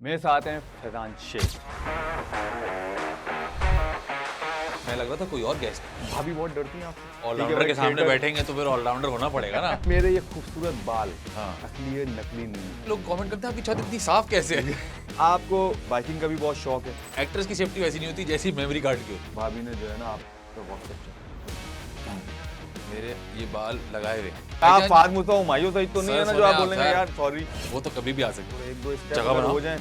मेरे साथ हैं फैजान शेख। मैं लग रहा था कोई और गेस्ट भाभी बहुत डरती हैं आपसे। ऑलराउंडर के सामने बैठेंगे तो फिर ऑलराउंडर होना पड़ेगा ना। मेरे ये खूबसूरत बाल हाँ। असली है नकली नहीं लोग कमेंट करते हैं आपकी छत इतनी साफ कैसे है। है। आपको बाइकिंग का भी बहुत शौक है। एक्ट्रेस की सेफ्टी वैसी नहीं होती जैसी मेमोरी कार्ड की होती। भाभी ने जो है ना आपको व्हाट्सएप चेक मेरे ये बाल लगाए हुए आप फाद मुसा हुमायूं सही तो नहीं है ना जो आप बोलेंगे यार सॉरी। वो तो कभी भी आ सकते हैं। एक दो स्टेप जगह बनाओ। हो जाए।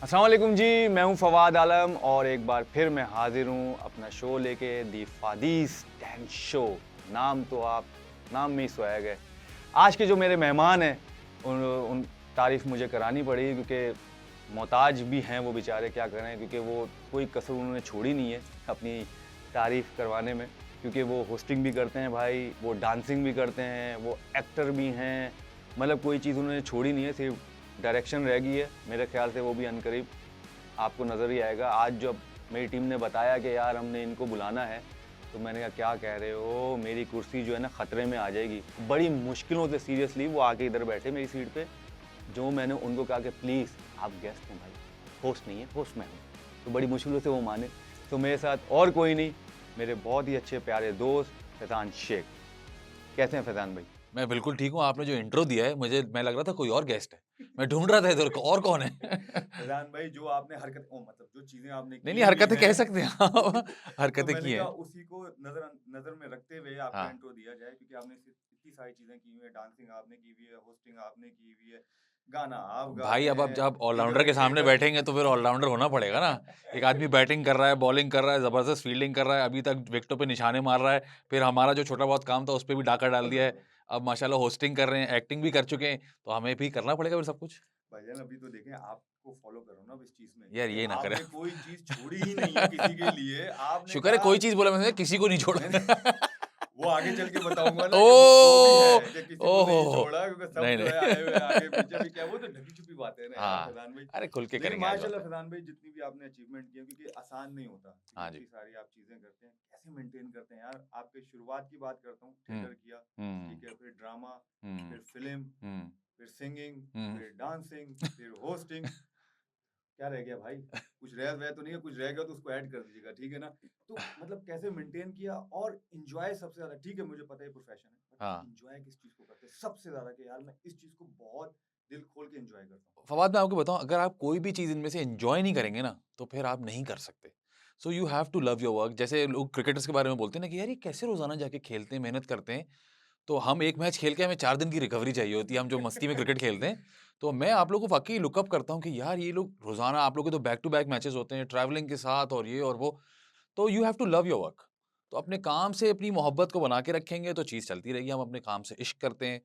अस्सलाम वालेकुम जी, मैं हूं फवाद आलम और एक बार फिर मैं हाजिर हूं अपना शो लेके दी फादीस टैन शो। नाम तो आप नाम में ही स्वैग है। आज के जो मेरे मेहमान हैं उन तारीफ़ मुझे करानी पड़ी क्योंकि मोहताज भी हैं वो बेचारे, क्या करें, क्योंकि वो कोई कसर उन्होंने छोड़ी नहीं है अपनी तारीफ़ करवाने में, क्योंकि वो होस्टिंग भी करते हैं भाई, वो डांसिंग भी करते हैं, वो एक्टर भी हैं, मतलब कोई चीज़ उन्होंने छोड़ी नहीं है, सिर्फ डायरेक्शन रह गई है। मेरे ख्याल से वो भी अनकरीब आपको नज़र ही आएगा। आज जब मेरी टीम ने बताया कि यार हमने इनको बुलाना है तो मैंने कहा क्या कह रहे हो, मेरी कुर्सी जो है ना ख़तरे में आ जाएगी। बड़ी मुश्किलों से सीरियसली वो आके इधर बैठे मेरी सीट पे। जो मैंने उनको कहा कि प्लीज़ आप गेस्ट हैं भाई, होस्ट नहीं है, होस्ट मैं हूँ, तो बड़ी मुश्किलों से वो माने। तो मेरे साथ और कोई नहीं, मेरे बहुत ही अच्छे प्यारे दोस्त फैजान शेख। कैसे हैं फैजान भाई? मैं बिल्कुल ठीक हूँ। आपने जो इंट्रो दिया है मुझे मैं लग रहा था कोई और गेस्ट है। मैं ढूंढ रहा था इधर और कौन है। फैजान भाई जो आपने हरकत मतलब जो चीजें आपने नहीं की नहीं, हुई हरकतें कह हैं सकते हैं आप। तो हरकतें मैंने की कहा हैं। उसी को नजर नजर में रखते हुए आपका हाँ इंट्रो दिया जाए, क्योंकि आपने इतनी सारी चीजें की हुई है। डांसिंग आपने की हुई है, होस्टिंग आपने की हुई है, गाना आप भाई, गाते अब हैं, जब ऑलराउंडर इधर के सामने थिएटर। बैठेंगे तो फिर ऑलराउंडर होना पड़ेगा ना। एक आदमी बैटिंग कर रहा है, बॉलिंग कर रहा है, जबरदस्त फील्डिंग कर रहा है, अभी तक विकेटों पे निशाने मार रहा है, फिर हमारा जो छोटा बहुत काम था उस पे भी डाका डाल दिया है। अब माशाल्लाह होस्टिंग कर रहे हैं, एक्टिंग भी कर चुके हैं, तो हमें भी करना पड़ेगा फिर सब कुछ। भाईजान अभी तो देखें, आपको फॉलो करो ना अब इस चीज में, यार क्योंकि ये ना करे। आपने कोई चीज छोड़ी ही नहीं है किसी के लिए। आपने शुक्र है कहा कोई चीज बोला मैंने, किसी को नहीं मैंने छोड़ा। वो आगे चल के बताऊंगा ना कि वो भी है ओ कि किसी को नहीं ओहो। छोड़ा, क्योंकि सब नहीं जो है आए हुए आगे नहीं। पीछे भी क्या, वो तो ढकी छुपी बातें हैं ना यार हाँ, फैजान भाई। अरे खुल के लेकिन करेंगे, आज बात माशाल्लाह है। फैजान भाई जितनी भी आपने अचीवमेंट की है, क्योंकि आसान नहीं होता, क्योंकि हाँ जी। इतनी सारी आप चीजें करते हैं, कैसे मेंटेन करते हैं यार। आपके शुरुआत की बात करता हूँ, हम्म थिएटर किया, हम्म ठीक है, फिर ड्रामा, हम्म फिर फिल्म, हम्म फिर सिंगिंग, हम्म। फिर डांसिंग, फिर होस्टिंग। क्या रह गया भाई? कुछ रह वह तो नहीं है, कुछ रह गया तो उसको ऐड कर दीजिएगा, ठीक है ना? तो मतलब कैसे मेंटेन किया और एन्जॉय सबसे ज़्यादा, ठीक है मुझे पता है ये प्रोफेशन है, बट हाँ एन्जॉय किस चीज़ को करते हैं सबसे ज़्यादा कि यार मैं इस चीज़ को बहुत दिल खोल के एन्जॉय करता हूँ? फवाद, मैं आपको बताऊं, अगर आप कोई भी चीज इनमें से एंजॉय नहीं करेंगे ना तो फिर आप नहीं कर सकते। So you have to love your work. जैसे लोग क्रिकेटर्स के बारे में बोलते हैं ना कि यार ये कैसे रोजाना जाके खेलते हैं, मेहनत करते हैं। तो हम एक मैच खेल के हमें 4 दिन की रिकवरी चाहिए होती है, हम जो मस्ती में क्रिकेट खेलते हैं। तो मैं आप लोगों को वाकई लुकअप करता हूँ कि यार ये लोग रोजाना, आप लोगों के तो बैक टू बैक मैचेस होते हैं ट्रैवलिंग के साथ और ये और वो। तो you have to love your work. तो अपने काम से अपनी मोहब्बत को बना के रखेंगे तो चीज़ चलती रहेगी। हम अपने काम से इश्क करते हैं,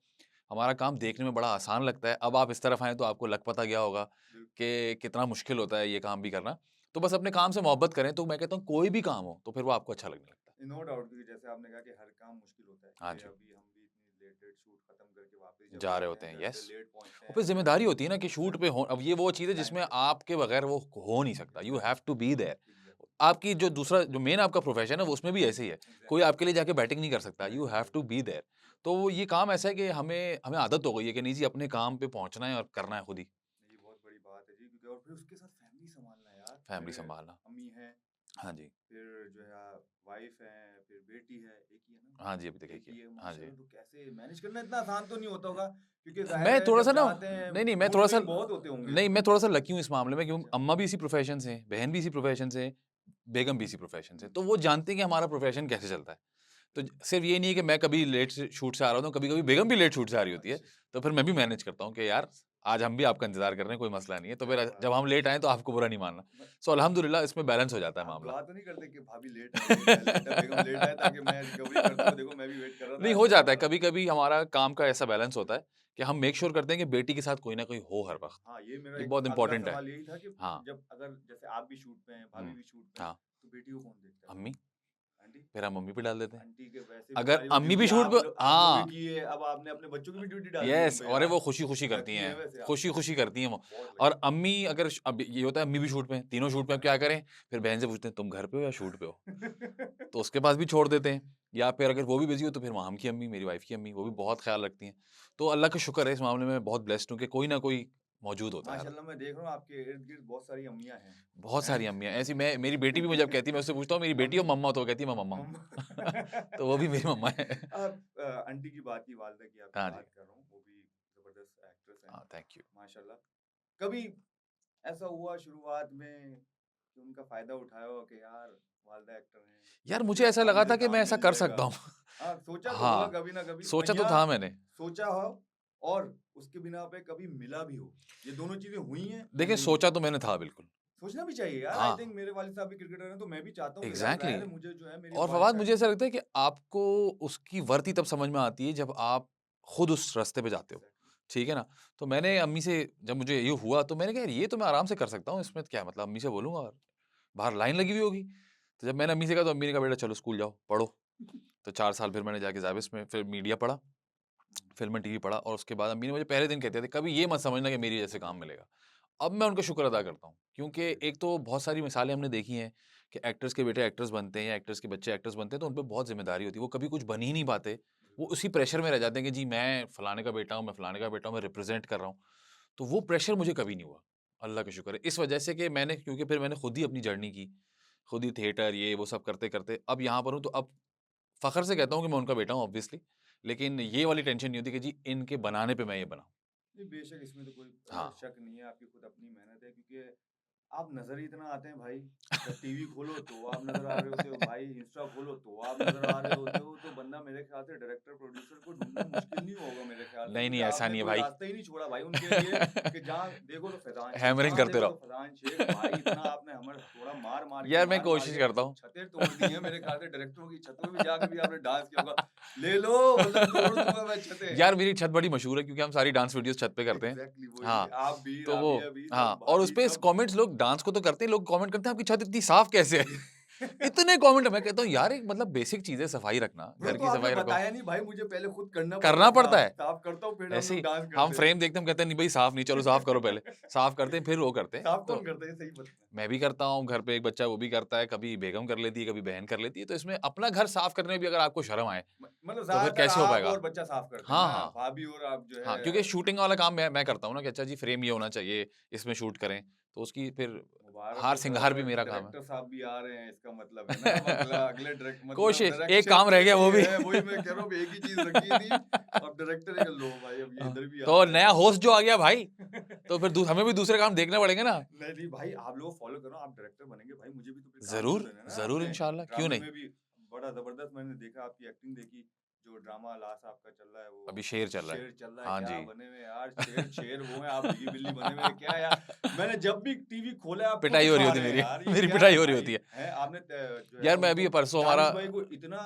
हमारा काम देखने में बड़ा आसान लगता है। अब आप इस तरफ आएँ तो आपको लग पता गया होगा बिल्कुल। कि कितना मुश्किल होता है ये काम भी करना। तो बस अपने काम से मोहब्बत करें तो मैं कहता हूँ कोई भी काम हो तो फिर वो आपको अच्छा लगने लगता है। नो डाउट, क्योंकि जैसे आपने कहा कि हर काम मुश्किल होता है, हाँ कि जी, अभी हम भी इतनी लेट लेट शूट खत्म करके वापस जब जा रहे आते होते हैं हैं, घर पे यस। लेट पहुँचते और हैं, फिर ज़िम्मेदारी होती है ना कि शूट पे हो। अब ये वो चीज़ है टाइम जिसमें पे आपके बगैर वो हो नहीं सकता। You have to be there. Exactly, आपकी जो दूसरा जो मेन आपका प्रोफ़ेशन है वो उसमें भी ऐसे ही है। कोई एग्ज़ैक्टली, आपके लिए जाके बैटिंग नहीं कर सकता। You have to be there. तो वो ये काम ऐसा है कि हमें हमें आदत हो गई है कि नहीं जी, अपने काम पे पहुँचना है और करना है खुद ही। ये बहुत बड़ी बात है जी, क्योंकि और फिर उसके साथ फैमिली सँभालना यार। फैमिली मेरे सँभालना। अम्मी हैं, हाँ जी। फिर जो है वाइफ़ है, फिर बेटी है, एक ही है ना? हाँ जी, अभी तक एक एक ही ही है। है, हाँ जी। माशाल्लाह। तो कैसे मैनेज करना इतना आसान तो नहीं होता होगा, क्योंकि ज़ाहिर मैं है जब थोड़ा-सा ना जाते हैं नहीं, नहीं, मैं मूड थोड़ा-सा स्विंग बहुत होते होंगे। नहीं, मैं थोड़ा-सा लकी हूँ इस मामले में, क्यों अच्छा, अम्मा भी इसी प्रोफ़ेशन से हैं, बहन भी इसी प्रोफ़ेशन से है, बेगम भी इसी प्रोफ़ेशन से है। हुँ, तो वो जानती हैं कि हमारा प्रोफ़ेशन कैसे चलता है। तो सिर्फ़ ये नहीं है कि मैं कभी लेट से शूट से आ रहा हूँ, तो कभी-कभी बेगम भी लेट शूट से आ रही होती है। अच्छा, तो फिर मैं भी मैनेज करता हूँ कि यार आज हम भी आपका इंतज़ार कर रहे हैं, कोई मसला नहीं है। तो क्या फिर जब बात हम है। लेट आएँ तो आपको बुरा नहीं मानना। म सो अल्हम्दुलिल्लाह इसमें बैलेंस हो जाता है आप मामला। दुआ तो नहीं करते कि भाभी लेट आए, बेगम लेट आए, ताकि मैं रिकवरी करते हुए देखो मैं भी वेट कर रहा था नहीं, आज हो तो जाता है, हमारा। कभी-कभी हमारा काम का ऐसा बैलेंस होता है कि हम मेक श्योर करते हैं कि बेटी के साथ कोई ना कोई हो हर वक़्त। हाँ, ये मेरा ये एक बहुत अगला इम्पोर्टेंट है। सवाल यही था कि हाँ। जब अगर जैसे आप भी शूट पे हैं, भाभी हुँ। भी शूट पे हैं, हाँ। तो बेटी को कौन देखता है फिर? अम्मी। आंटी? फिर हम मम्मी पे डाल देते हैं। आंटी के वैसे अगर बेचारी वो अम्मी भी ड्यूटी शूट पे आप लोगों हाँ, की है, अब आपने अपने बच्चों की भी ड्यूटी डाल दी उन यस पे अरे यार। वो खुशी-खुशी करती लकी हैं, हैं वैसे आप। खुशी-खुशी करती हैं वो। बहुत और लकी हैं। अम्मी अगर अब ये होता है अम्मी भी शूट पे हैं, तीनों शूट पे, अब क्या करें? फिर बहन से पूछते हैं तुम घर पे हो या शूट पे हो? तो उसके पास भी छोड़ देते हैं। या फिर अगर वो भी बिज़ी हो तो फिर वहाँ की अम्मी, मेरी वाइफ़ की अम्मी, वो भी बहुत ख़्याल रखती हैं। तो अल्लाह का शुक्र है इस मामले में बहुत ब्लेस्ड हूँ कि कोई ना कोई मौजूद होता है हर माशाल्लाह मैं देख रहा हूँ आपके इर्द-गिर्द बहुत सारी अम्मियाँ हैं। बहुत हैं? सारी अम्मियाँ ऐसी मैं मेरी बेटी भी मुझे जब कहती है मैं उससे पूछता हूँ मेरी बेटी हो मम्मी मम्मा? तो वो कहती है मैं मम्मा हूँ। मम्मा तो वो भी मेरी मम्मा है। आप आंटी की बात की, वालिदा की आपकी हाँ जी। बात कर रहा हूँ, वो भी ज़बरदस्त एक्ट्रेस हैं, हाँ, थैंक यू। माशाल्लाह। कभी ऐसा हुआ शुरुआत में कि उनका फ़ायदा उठाया हो कि यार वालिदा एक्टर हैं, यार मुझे मुझे ऐसा आसानी लगा से था कि मैं काम ऐसा मिल कर जाएगा। सकता हूँ। हाँ, सोचा तो होगा हाँ, कभी ना कभी सोचा तो या था मैंने। सोचा हो और उसके बिना पे कभी मिला भी हो। ये दोनों चीज़ें हुई हैं या देखिए नहीं हुई? सोचा तो मैंने था बिल्कुल। सोचना भी चाहिए यार, आई हाँ, थिंक मेरे वालिद साहब भी क्रिकेटर हैं तो मैं भी चाहता हूँ कि यार एग्ज़ैक्टली ज़ाहिर है मुझे जो है मेरे और वालिद फवाद साहब मुझे ऐसा लगता है कि आपको उसकी वर्थ ही तब समझ में आती है जब आप खुद उस रास्ते पे जाते हो। एग्ज़ैक्टली। ठीक है ना? तो मैंने अम्मी से जब मुझे ये हुआ तो मैंने कहा यार ये तो मैं आराम से कर सकता हूँ, इसमें क्या है मतलब अम्मी से बोलूँगा और बाहर लाइन लगी हुई होगी। तो जब मैंने अम्मी से कहा तो अम्मी ने कहा बेटा चलो स्कूल जाओ, पढ़ो। तो 4 साल फिर मैंने जाके ज़ाविस में फिर मीडिया पढ़ा, फ़िल्म एंड टीवी पढ़ा और उसके बाद अम्मी ने मुझे पहले दिन कहते थे कभी ये मत समझना कि मेरी वजह से काम मिलेगा। अब मैं उनका शुक्र अदा करता हूँ क्योंकि एक तो बहुत सारी मिसालें हमने देखी हैं कि एक्टर्स के बेटे एक्टर्स बनते हैं या एक्टर्स के बच्चे एक्टर्स बनते हैं तो उन पे बहुत ज़िम्मेदारी होती है। वो कभी कुछ बन ही नहीं पाते। वो उसी प्रेशर में रह जाते हैं कि जी मैं फलाने का बेटा हूँ, मैं फलाने का बेटा हूँ, मैं रिप्रेज़ेंट कर रहा हूँ। तो वो प्रेशर मुझे कभी नहीं हुआ, अल्लाह का शुक्र है। इस वजह से कि मैंने क्योंकि फिर मैंने खुद ही अपनी जर्नी की, खुद ही थिएटर ये वो सब करते-करते अब यहाँ पर हूँ तो अब फ़ख्र से कहता हूँ कि मैं उनका बेटा हूँ ऑब्वियसली। लेकिन ये वाली टेंशन नहीं होती कि जी इनके बनाने पे मैं ये बना हूँ। नहीं बेशक इसमें तो कोई हाँ। शक नहीं है, आपकी खुद अपनी मेहनत है क्योंकि आप नज़र ही इतना आते हैं भाई। जब टीवी खोलो तो आप नज़र आ रहे होते हो भाई, इंस्टा खोलो तो आप नज़र आ रहे होते हो, तो बंदा मेरे ख्याल से डायरेक्टर प्रोड्यूसर को ढूँढना मुश्किल नहीं होगा मेरे ख्याल से नहीं, नहीं क्योंकि ऐसा आपने नहीं है कोई भाई। रास्ता ही नहीं छोड़ा भाई उनके लिए कि जहाँ देखो तो फैज़ान शेख, हैमरिंग जहाँ करते देखो तो रहो। फैज़ान शेख भाई इतना आपने हमें थोड़ा यार मैं मार-मार कोशिश के करता हूँ। छतें तोड़ दी हैं मेरे ख्याल से डायरेक्टरों की छतों में भी जाके भी आपने डांस किया होगा। ले लो मतलब तोड़ दूँगा मैं छतें। यार मेरी छत बड़ी मशहूर है क्योंकि हम सारी डांस वीडियोज़ छत पे करते हैं। एग्ज़ैक्टली वही हाँ, आप भी, तो वो राबिया भी, सब हाँ, और भाभी उसपे सब। कमेंट्स लोग डांस को तो करते हैं, लोग कमेंट करते हैं आपकी छत इतनी साफ कैसे है? इतने कमेंट मैं कहता हूँ यार एक मतलब बेसिक चीज़ है सफाई रखना, ब्रो घर तो की आपने सफाई रखो। बताया नहीं भाई मुझे पहले खुद करना पड़ता करना है पड़ता साफ। है। साफ करता हूँ फिर हम ऐसे लोग ही डांस हम करते हैं। फ्रेम देखते हैं हम कहते हैं नहीं भाई साफ नहीं चलो साफ करो पहले। साफ करते हैं फिर वो करते हैं। साफ तो कौन करता है ये सही बता। मैं भी करता हूँ, घर पे एक बच्चा है वो भी करता है, कभी बेगम कर लेती है, कभी बहन कर लेती है, तो इसमें अपना घर साफ करने में भी अगर आपको शर्म आए, मतलब तो फिर ज़्यादातर कैसे हो आप पाएगा? और बच्चा साफ करते हैं हाँ, ना? हाँ। भाभी और आप जो हाँ, है क्योंकि शूटिंग वाला काम मैं करता हूँ ना कि अच्छा जी फ्रेम ये होना चाहिए, इसमें शूट करें, तो उसकी फिर मुबारक हार हो सर सिंगार भी मेरा काम है। डायरेक्टर साहब भी आ रहे हैं इसका मतलब है ना अब अगला अगले डायरेक्ट मतलब कोशिश, एक डायरेक्शन काम रह के गया वो लिए भी। है वही मैं कह रहा हूँ एक ही चीज़ रखी थी अब डायरेक्टर है कि लो भाई अब ये हाँ, इधर भी आ तो रहा नया है। होस्ट जो आ गया भाई, तो फिर हमें भी दूसरे काम देखने पड़ेंगे ना। नहीं, नहीं भाई आप लोग फॉलो करो, आप डायरेक्टर बनेंगे भाई मुझे भी तो फिर काम तो ज़रूर, देना है ना ज़रूर आपने। इंशाल्लाह, क्यों ड्रामे नहीं? में भी बड़ा ज़बरदस्त मैंने देखा आपकी एक्टिंग देखी, जो ड्रामा लास्ट आपका चल रहा है अभी वो शेर चल रहा है। शेर चल रहा है, हाँ क्या जी। बने हुए हैं यार, शेर शेर वो हैं, आप बिगी बिल्ली बने हुए हैं, क्या यार? मैंने जब भी टीवी खोला है आप खुद पिटाई हो रही खा होती रहे हैं मेरी यार, ये मेरी क्या पिटाई है हो रही भाई? होती है। हैं आपने जो है यार मैं उनको अभी परसों हमारा दानिश भाई को इतना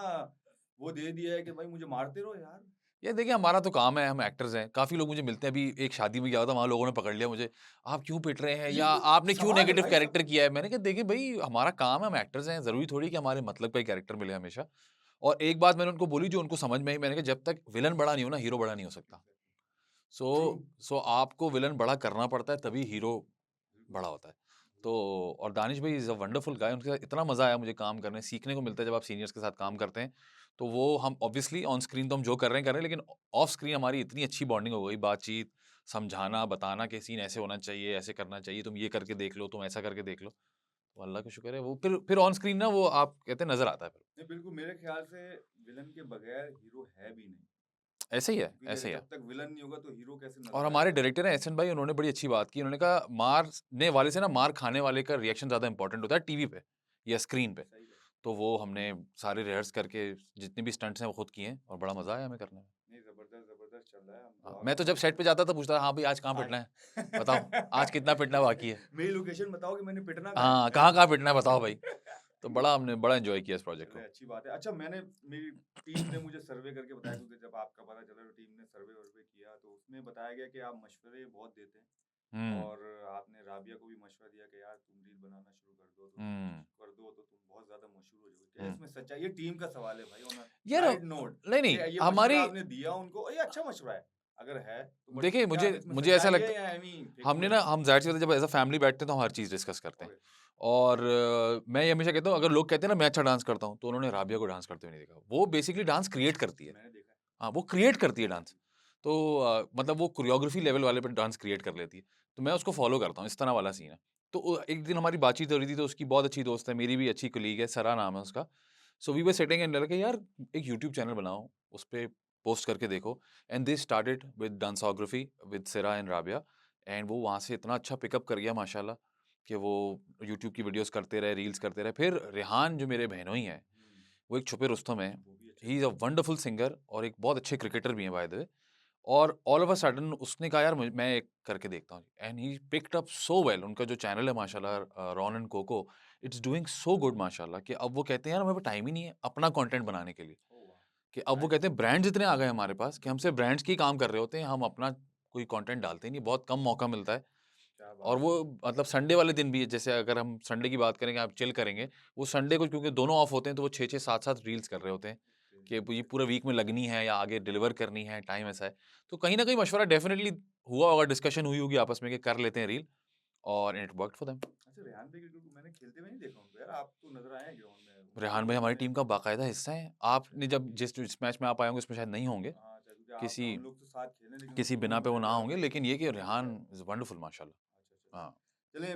वो दे दिया है कि भाई मुझे मारते रहो यार। यार देखिए हमारा तो काम है, हम एक्टर्स हैं। काफ़ी लोग मुझे मिलते हैं, अभी एक शादी में गया था, वहाँ लोगों ने पकड़ लिया मुझे, "आप क्यों पिट रहे हैं?" ये या कोई "आपने क्यों सवाल है नेगेटिव भाई सब कैरेक्टर किया है?" मैंने कहा देखिए भई हमारा काम है, हम एक्टर्स हैं, ज़रूरी थोड़ी है कि हमारे मतलब का ही कैरेक्टर मिले हमेशा। और एक बात मैंने उनको बोली जो उनको समझ में आई, मैंने कहा जब तक विलेन बड़ा नहीं हो ना, हीरो बड़ा नहीं हो सकता। सो ट्रू, सो आपको विलेन बड़ा करना पड़ता है तभी हीरो बिल्कुल, बड़ा होता है। तो बिल्कुल। और दानिश भाई इज़ अ वंडरफुल गाय उनके साथ इतना मज़ा आया मुझे काम करने, सीखने को मिलता है जब आप सीनियर्स के साथ काम करते हैं। तो वो हम ऑब्वियसली ऑन स्क्रीन तो हम जो कर रहे हैं, लेकिन ऑफ स्क्रीन हमारी इतनी अच्छी बॉन्डिंग हो गई, बातचीत, समझाना, बताना कि सीन ऐसे होना चाहिए, ऐसे करना चाहिए, तुम ये करके देख लो, तुम ऐसा करके देख लो। तो अल्लाह का शुक्र है वो फिर ऑन स्क्रीन ना वो आप कहते हैं नज़र आता है फिर। नहीं बिल्कुल मेरे ख्याल से विलन के बगैर हीरो है भी नहीं। ऐसे ही है, क्योंकि ऐसे ही है। जब तक विलन नहीं होगा तो हीरो कैसे और नज़र हमारे आएगा? डायरेक्टर हैं एहसन भाई उन्होंने बड़ी अच्छी बात की। उन्होंने कहा मारने वाले से ना मार खाने वाले का रिएक्शन ज़्यादा इम्पोर्टेंट होता है टीवी पे या स्क्रीन पे। सही है। तो वो हमने सारे रिहर्स करके जितने भी स्टंट्स हैं वो खुद किए हैं और बड़ा मज़ा आया हमें करने में। नहीं ज़बरदस्त, ज़बरदस्त चल रहा है, हम हाँ, दुआ मैं तो जब करेंगे सेट कि पे जाता था पूछता था हाँ, भाई आज कहाँ आज पिटना है? बताओ, आज कितना पिटना बाकी है? मेरी लोकेशन बताओ कि मैंने पिटना कहाँ हाँ, है? कहाँ-कहाँ पिटना है बताओ भाई? तो बड़ा हमने बड़ा एन्जॉय किया इस प्रोजेक्ट चलिए को। अच्छी बात है। अच्छा मैंने मेरी टीम ने मुझे सर्वे करके बताया क्योंकि जब आपका पता चला तो टीम ने सर्वे-वर्वे किया तो उसमें बताया गया कि आप मशवरे बहुत देते हैं। हम्म और आपने राबिया को भी मशवरा दिया कि यार तुम रील बनाना शुरू कर दो, तो हम्म तुम बहुत ज्यादा मशहूर हो जाओगे। क्या हम्म। इसमें सच्चाई? ये टीम का सवाल है भाई, ऑन अ यार साइड नोट, नहीं नहीं ये हमारी, मशवरा आपने दिया उनको, ये अच्छा मशवरा है अगर है तो, बट देखिए क्या मुझे इसमें मुझे ऐसा सच्चाई है लगता, या एमी फेक हमने न्यूज़? ना, हम जाहिर सी बात है जब एज अ फैमिली बैठते हैं तो हम हर चीज़ डिस्कस करते हैं। ओके, और मैं ये हमेशा कहता हूँ, अगर लोग कहते हैं ना मैं अच्छा डांस करता हूँ, तो उन्होंने राबिया को डांस करते हुए नहीं देखा। वो बेसिकली डांस क्रिएट करती है। मैंने देखा है। हाँ, वो क्रिएट करती है डांस। तो मतलब वो कोरियोग्राफी लेवल वाले पे डांस क्रिएट कर लेती है। तो मैं उसको फ़ॉलो करता हूँ, इस तरह वाला सीन है। तो एक दिन हमारी बातचीत हो रही थी, तो उसकी बहुत अच्छी दोस्त है, मेरी भी अच्छी कलीग है, सरा नाम है उसका। So we were sitting and लगे यार एक यूट्यूब चैनल बनाओ, उस पे पोस्ट करके देखो। And they started with dancography with Sira and Rabia, and वो वहाँ से इतना अच्छा पिकअप कर गया माशाल्लाह कि वो यूट्यूब की वीडियोज़ करते रहे, रील्स करते रहे। फिर रेहान जो मेरे बहनोई हैं, वो एक छुपे रुस्तम है। वो भी अच्छा he is a wonderful singer और एक बहुत अच्छे क्रिकेटर भी हैं बाय द वे। और ऑल ऑफ अ सडन उसने कहा यार मैं एक करके देखता हूँ, and he picked up so well. उनका जो चैनल है माशाल्लाह, Ron and Coco, it's doing so good माशाल्लाह, कि अब वो कहते हैं यार हमें टाइम ही नहीं है अपना कंटेंट बनाने के लिए। ओह वाह, कि अब वो नाइस, कहते हैं ब्रांड्स इतने आ गए हमारे पास कि हम सिर्फ ब्रांड्स के ही काम कर रहे होते हैं, हम अपना कोई कंटेंट डालते ही नहीं, बहुत कम मौका मिलता है। क्या और बात वो है। मतलब संडे वाले दिन भी, जैसे अगर हम संडे की बात करेंगे, आप चिल करेंगे, वो संडे को क्योंकि दोनों ऑफ होते हैं, तो वो 6-6 7-7 रील्स कर रहे होते हैं कि ये पूरा वीक में लगनी है या आगे डिलीवर करनी है, टाइम ऐसा है। तो कहीं न कहीं मशवरा डेफिनिटली हुआ होगा, डिस्कशन हुई होगी आपस में कि कर लेते हैं रील, और इट वर्क्ड फॉर देम। अच्छा, रेहान भाई को मैंने खेलते हुए नहीं देखा उनको यार, आप तो नजर आए हैं ग्राउंड में, उनकी रेहान भाई तो हमारी मैंने, टीम का बाकायदा हिस्सा हैं। आपने जब जिस मैच में आप आए होंगे उसमें शायद नहीं होंगे, हाँ अच्छा, क्योंकि आप किसी हम लोग तो साथ खेले, लेकिन किसी उसको बिना पे वो मैंने ना ज्यादा होंगे, देखा लेकिन नहीं। ये कि अच्छा रेहान इज़ वंडरफुल माशाल्लाह। अच्छा। हाँ। चलिए,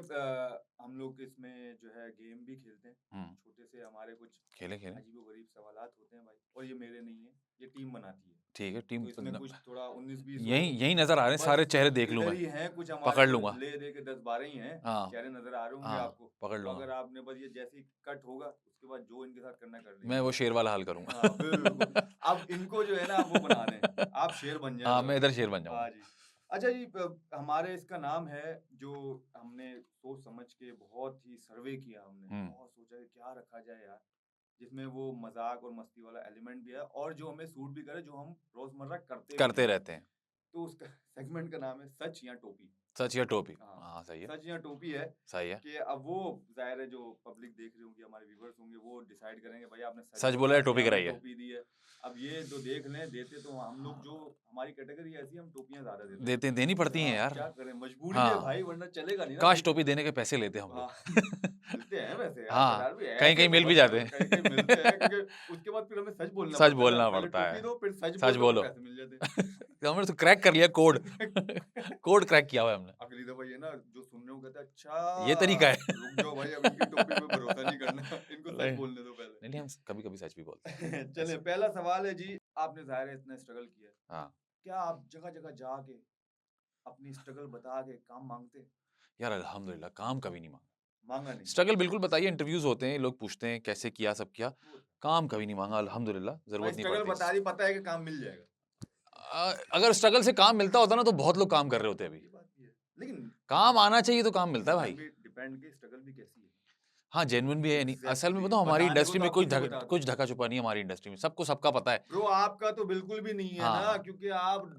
हम लोग इसमें जो है गेम भी खेलते हैं, हुँ, छोटे से हमारे कुछ खेलें। अजीबो-गरीब सवालात होते हैं भाई, और ये मेरे नहीं है, ये टीम बनाती है। ठीक है, टीम तो इसमें न कुछ थोड़ा 19-20 हो, यहीं यहीं नज़र आ रहे हैं, बस सारे चेहरे देख लूँ इधर मैं, ही हैं कुछ हमारे, पकड़ तो लूँगा। ले दे के 10-12 ही हैं, हाँ, चेहरे नजर आ रहे होंगे हाँ, आपको। पकड़ तो लूँगा। अगर आपने बस ये जैसे ही कट होगा, उसके बाद जो इनके साथ करना कर मैं लेंगे। वो शेर वाला हाल करूँगा। हाँ, बिल्कुल। अब इनको जो है ना, आप वो बना दें, आप शेर बन जाएँ हाँ, बस। मैं इधर शेर बन हाँ जाऊँगा। जी। अच्छा जी, हमारे इसका नाम है, जो हमने सोच समझ के बहुत ही सर्वे किया हमने, हुँ, बहुत सोचा कि क्या रखा जाए यार, जिसमें वो मज़ाक और मस्ती वाला एलिमेंट भी है, और जो हमें सूट भी करे, जो हम रोज़मर्रा करते भी करते हैं। रहते हैं। तो उसका सेगमेंट का नाम है सच या टोपी। सच या टोपी। हाँ, हाँ, सही है, सच या टोपी है, सही है। कि अब वो ज़ाहिर है जो पब्लिक देख रही होंगी, हमारे व्यूअर्स होंगे, वो डिसाइड करेंगे भाई आपने सच सच बोला बोला या है टोपी या हमें कराई है। टोपी दी है। अब ये तो देख लें, देते तो हम लोग, जो हमारी कैटेगरी ऐसी है, हम टोपियाँ ज़्यादा देते हैं। देनी पड़ती हैं हाँ, यार। क्या करें, मजबूरी है हाँ, भाई, वरना चलेगा नहीं ना काश भाई। टोपी देने के पैसे लेते हम हाँ, लोग। मिलते हैं वैसे यार, हाँ, बाज़ार में ऐसे कहीं-कहीं तो मिल भी मत जाते करो, हैं। कहीं-कहीं मिलते हैं, क्योंकि उसके बाद फिर हमें सच बोलना सच पड़ता है ना, बोलना पहले पड़ता टोपी है। दो, फिर सच सच बोल दो, फिर बोलो। पैसे मिल जाते हमने तो क्रैक कर लिया कोड। हैं। कोड क्रैक किया हुआ है हमने। अगली दफा ये ना, जो सुन रहे हो कहते हैं, ये तरीका अच्छा है। रुक जाओ भाई, अब इनकी टोपी पे भरोसा नहीं करना, इनको सच नहीं, बोलने दो नहीं, नहीं, हम कभी-कभी सच भी बोलते हैं। पहले। चले, ऐसे पहला सवाल है जी, आपने ज़ाहिर है इतना स्ट्रगल किया है, हाँ। क्या आप जगह-जगह जाके अपनी स्ट्रगल बता के काम मांगते? यार अल्हम्दुलिल्लाह काम कभी नहीं माँगा। मांगा नहीं? स्ट्रगल बिल्कुल बताइए, इंटरव्यूज़ होते हैं, लोग पूछते हैं कैसे किया, सब किया। वो काम कभी नहीं माँगा अल्हम्दुलिल्लाह, भाई ज़रूरत नहीं स्ट्रगल पड़ती। बता दी, पता है कि काम मिल जाएगा। अगर स्ट्रगल से काम मिलता होता ना तो बहुत लोग काम कर रहे होते अभी। ये बात भी है। लेकिन काम आना चाहिए तो काम मिलता है इंसान भाई। भी डिपेंड कि स्ट्रगल भी कैसी है। हाँ, जेन्युइन भी है या नहीं। असल में एग्ज़ैक्टली, बताऊँ हमारी बताने को इंडस्ट्री तो में आप खुद ही बता दो। कुछ ढका-छुपा नहीं है हमारी इंडस्ट्री में। सबको सबका पता है। ब्रो आपका तो बिल्कुल भी नहीं है ना, हाँ। क्योंकि आप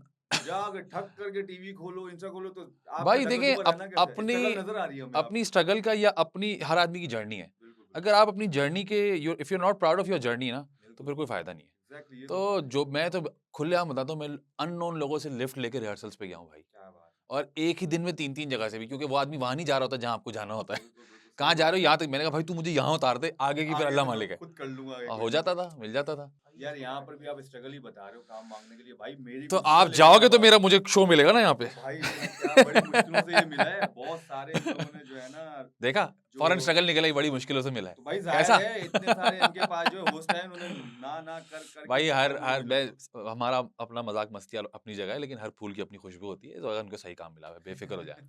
जाके ठक करके टीवी खोलो, इंस्टा खोलो, तो आपका भाई देखिए ढका-छुपा रहना कैसे है? अपनी स्ट्रगल नज़र आ रही है हमें अपनी आपकी। स्ट्रगल का या अपनी हर आदमी की जर्नी है। बिल्कुल, अगर बिल्कुल। आप अपनी जर्नी के you if you are not proud of your journey ना, तो बिल्कुल, फिर कोई फ़ायदा नहीं है। एग्ज़ैक्टली, ये तो तो बात है। जो मैं तो खुलेआम बताता हूँ, मैं अननोन लोगों से लिफ्ट लेके रिहर्सल्स पे गया हूँ भाई। क्या बात है। और एक ही दिन में 3-3 जगह से भी, क्योंकि वो आदमी वहाँ नहीं जा रहा होता जहाँ आपको जाना होता है। बिल्कुल, बिल्कुल, कहाँ सही जा बात रहे हो? है। यहाँ तक। मैंने कहा भाई तू मुझे यहाँ उतार दे, आगे की फिर आगे अल्लाह से मैं मालिक है। खुद कर लूँगा हो कोई जाता दिक्कत था, नहीं। मिल जाता था। यार यहाँ पर भी आप स्ट्रगल ही बता रहे हो काम माँगने के लिए, भाई मेरी तो कुछ जगह, आप लेकिन जाओगे अब तो मेरा मुझे शो मिलेगा ना यहाँ पे। तो भाई क्या बड़ी मुश्किलों से ये मिला है, बहुत सारे इन लोगों ने जो है ना, देखा? जो, फॉरेन स्ट्रगल निकला ही बड़ी मुश्किलों से मिला है। तो भाई ज़ाहिर कैसा? है इतने सारे इनके पास जो होस्ट हैं, उन्होंने ना कर के भाई थका हर हुआ हर इन मैं लोगों को। हमारा अपना मज़ाक मस्ती अपनी जगह है, लेकिन हर फूल की अपनी खुशबू होती है, तो अगर उनको सही काम मिला है, बेफ़िक्र हो जाएँ।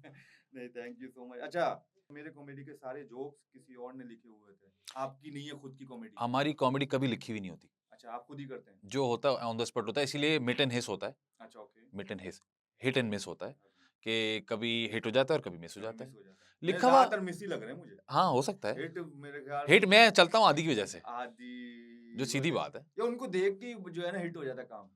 नहीं, थैंक यू सो मच। अच्छा, मेरे कॉमेडी के सारे जोक्स किसी और ने लिखे हुए थे, आपकी नहीं है खुद की कॉमेडी? हमारी कॉमेडी कभी लिखी हुई नहीं होती। अच्छा, आप खुद ही करते हैं? जो होता है ऑन द स्पॉट होता है, इसीलिए मिट एंड हिस होता है। अच्छा, ओके। मिट and his, hit and miss होता है कि कभी हिट हो जाता है और कभी मिस हो कभी जाता मिस है। हो जाता है। मेरे लिखा हुआ ज़्यादातर मिस ही लग रहे हैं मुझे। हाँ, हो सकता है। हिट मेरे ख्याल हिट मैं चलता हूँ आदि की वजह से, आदि जो सीधी वजह, बात है। या उनको देख के जो है ना हिट हो जाता है काम।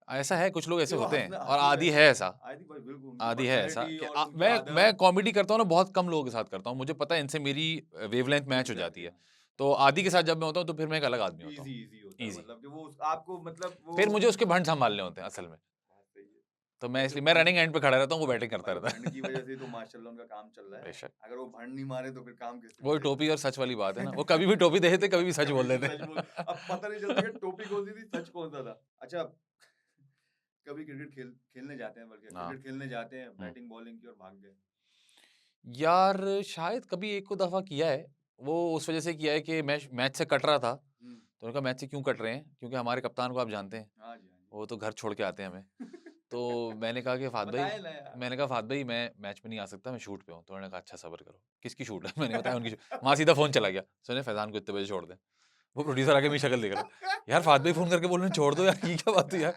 ऐसा है, कुछ लोग ऐसे देखो होते हैं हँसना और हँसी आदी वैसे है ऐसा, आदि भाई बिल्कुल उनकी आदी है ऐसा पर्सनैलिटी कि और उनकी मैं आदत कॉमेडी करता हूँ ना, बहुत कम लोगों के साथ करता हूँ, मुझे पता है इनसे मेरी वेवलेंथ मैच हो जाती है। तो आदी के साथ जब मैं होता हूँ तो फिर मैं एक अलग आदमी होता हूँ, इजी होता है ईज़ी। मतलब कि वो आपको मतलब वो फिर मुझे उसके भंड सँभालने होते हैं असल में, बात सही है। तो मैं वैसे इसलिए मैं भंड रनिंग एंड पे खड़ा रहता हूँ, वो बैटिंग करता भाई रहता भंड की है। वजह से तो माशाल्लाह उनका काम चल रहा है। बेशक, अगर वो भंड नहीं मारे तो फिर काम कैसे वही चलेगा? टोपी और सच वाली बात है ना, वो कभी भी टोपी दे देते, कभी भी सच कभी बोल भी देते। सच बोल अब पता नहीं चलता कि टोपी कौन-सी थी, सच कौन-सा था। अच्छा कभी क्रिकेट खेलने जाते हैं बल्कि हाँ, क्रिकेट खेलने जाते हैं, हुँ। बैटिंग बॉलिंग की और भाग गए। यार शायद कभी एक को दफ़ा किया है, वो उस वज़ह से किया है कि मैच मैच से कट रहा था, हुँ। तो उन्होंने कहा मैच से क्यों कट रहे हैं? क्योंकि हमारे कप्तान को आप जानते हैं, हाँ जी, हाँ जी। वो तो घर छोड़ के आते हैं हमें। तो मैंने कहा कि फ़ाहद भाई, बताएँ ना यार। मैंने कहा फ़ाहद भाई मैं मैच में नहीं आ सकता, मैं शूट पे हूँ। तो उन्होंने कहा अच्छा सब्र करो। किसकी शूट है? मैंने बताया उनकी शूट। वहाँ सीधा फ़ोन चला गया। सुनिए फैज़ान को इतने बजे छोड़ दें। वो प्रोड्यूसर आके मेरी शक्ल देख रहा है। यार फ़ाहद भाई फ़ोन करके बोल रहे हैं छोड़ दो यार, ये क्या बात हुई यार?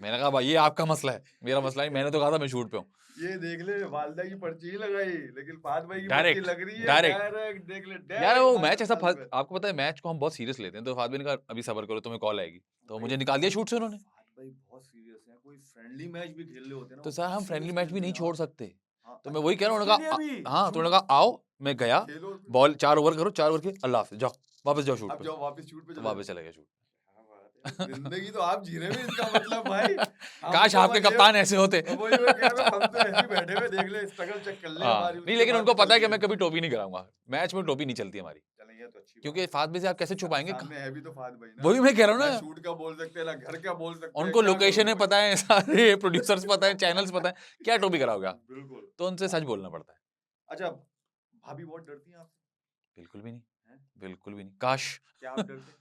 मैंने कहा भाई ये आपका मसला है, मेरा मसला नहीं, मैंने तो कहा था मैं शूट पे हूँ। ये देख ले वालदा की पर्ची ही लगाई, लेकिन फहद भाई की पर्ची डायरेक्ट, लग रही है डायरेक्ट। डायरेक्ट देख ले यार डायरेक्ट वो मैच मास्टर ऐसा चालू कर। आपको पता है मैच को हम बहुत सीरियस लेते हैं, तो फ़ाहद भाई ने कहा अभी सब्र करो, तुम्हें कॉल आएगी। तो भाई मुझे निकाल दिया शूट से उन्होंने। फहद भाई बहुत सीरियस हैं, कोई फ्रेंडली मैच भी खेल रहे होते हैं ना तो वो सर बहुत हम फ्रेंडली सीरियस मैच भी खेलते नहीं हैं छोड़ यार। सकते। हाँ, तो मैं वही कह रहा हूँ, इसके उन्होंने लिए कहा भी हाँ, तो शूट उन्होंने कहा आओ, मैं गया, खेलो और फिर बॉल 4 ओवर करो, 4 ओवर के अल्लाह हाफ़िज़ जाओ, वापस जाओ शूट अब पे। जाओ वापस शूट पे तो चले जाओ। वापस चला गया शूट। क्या बात है यार, जिंदगी तो आप जी रहे हैं इसका मतलब भाई। हम काश तो आपके बस ये कप्तान ऐसे होते। वही मैं कह रहा हूँ, हम तो ऐसे ही बैठे हुए देख ले स्ट्रगल चेक कर ले हमारी, नहीं उसके लेकिन बाद उनको भी पता है कि चलती मैं है। कभी टोपी नहीं कराऊँगा। मैच में टोपी नहीं चलती हमारी। चलें ये तो अच्छी बात क्योंकि है। फ़ाहद भाई से आप कैसे छुपाएँगे सामने है भी तो फहद भाई ना। वही मैं कह रहा हूँ ना ना, शूट का बोल सकते हैं, ना घर का बोल सकते हैं, उनको क्या लोकेशनें करोगे? पता है, सारे प्रोड्यूसर्स पता है, चैनल्स पता है, क्या टोपी कराओगे आप? बिल्कुल। तो उनसे सच बोलना पड़ता है। अच्छा, भाभी बहुत डरती हैं आपसे? बिल्कुल भी नहीं, हैं? बिल्कुल भी नहीं। काश! क्या आप डरते हैं?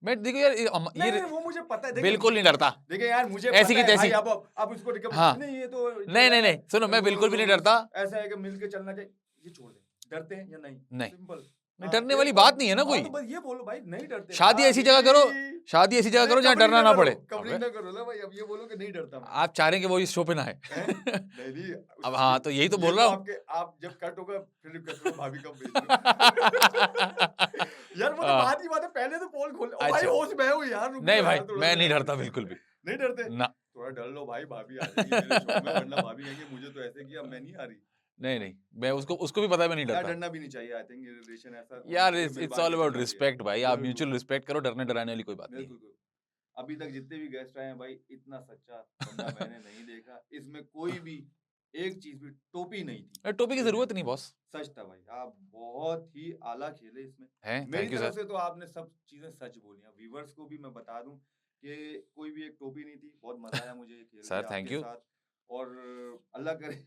मैं देखो यार नहीं, नहीं, वो मुझे पता है। देखिए बिल्कुल नहीं डरता। देखिए यार मुझे ऐसी पता की है भाई, तैसी। अब इसको हाँ। रिकवर नहीं, ये तो जो नहीं, है नहीं, नहीं, सुनो मैं बिल्कुल भी नहीं डरता। ऐसा है कि मिलके चलना चाहिए। ये छोड़ दें। डरते हैं या नहीं? नहीं, सिंपल। नहीं हाँ, डरने एक वाली बात बात नहीं है ना हाँ, कोई। तो बस ये बोलो भाई नहीं डरते। शादी ऐसी भाभी जगह करो, शादी ऐसी जगह नहीं करो जहाँ कवरिंग डरना ना ना करो, पड़े। कवरिंग अबे! ना करो ना भाई, अब ये बोलो कि नहीं डरता मैं। आप चाह रहे हैं कि वो इस शो पे ना आए। हैं? नहीं, नहीं अब उसके हाँ, तो यही तो ये बोल तो रहा हूँ। आपके आप जब कट होगा फिर रिक्वेस्ट करो भाभी कब भेज रहे हो? यार वो तो हाँ, बात की बात है, पहले तो पोल खोल ओ भाई अच्छा। होस्ट मैं हूँ यार, रुक नहीं जाओ भाई, यार थोड़ा मैं सा नहीं यार। डरता बिल्कुल भी। नहीं डरते? ना, थोड़ा डर लो भाई, भाभी आ जाएगी मेरे शो में, वरना भाभी कहेंगी मुझे तो ऐसे किया, मैं नहीं आ रही। नहीं, नहीं, मैं उसको उसको भी पता है मैं नहीं यार डरता। डरना भी नहीं चाहिए, आई थिंक ये रिलेशन ऐसा होना यार चाहिए, इट्स मिल-बाँट ऑल के अबाउट चलना चाहिए। रिस्पेक्ट भाई, आप बिल्कुल, म्यूचुअल रिस्पेक्ट करो, डरने-डराने वाली कोई बात नहीं है। बिल्कुल, बिल्कुल। अभी तक जितने भी गेस्ट आए हैं भाई, इतना सच्चा बंदा मैंने नहीं देखा। इसमें कोई भी एक चीज़ भी टोपी नहीं थी, टोपी की कोई भी ज़रूरत नहीं। नहीं बॉस। सच था भाई, आप बहुत ही आला खेले इसमें। हैं? मेरी थैंक यू तरफ सर। से तो आपने सब चीज़ें सच बोली हैं। व्यूअर्स को भी मैं बता दूँ कि कोई भी एक टोपी नहीं थी। बहुत मज़ा आया मुझे ये खेल के सर थैंक आपके यू। साथ, और अल्लाह करे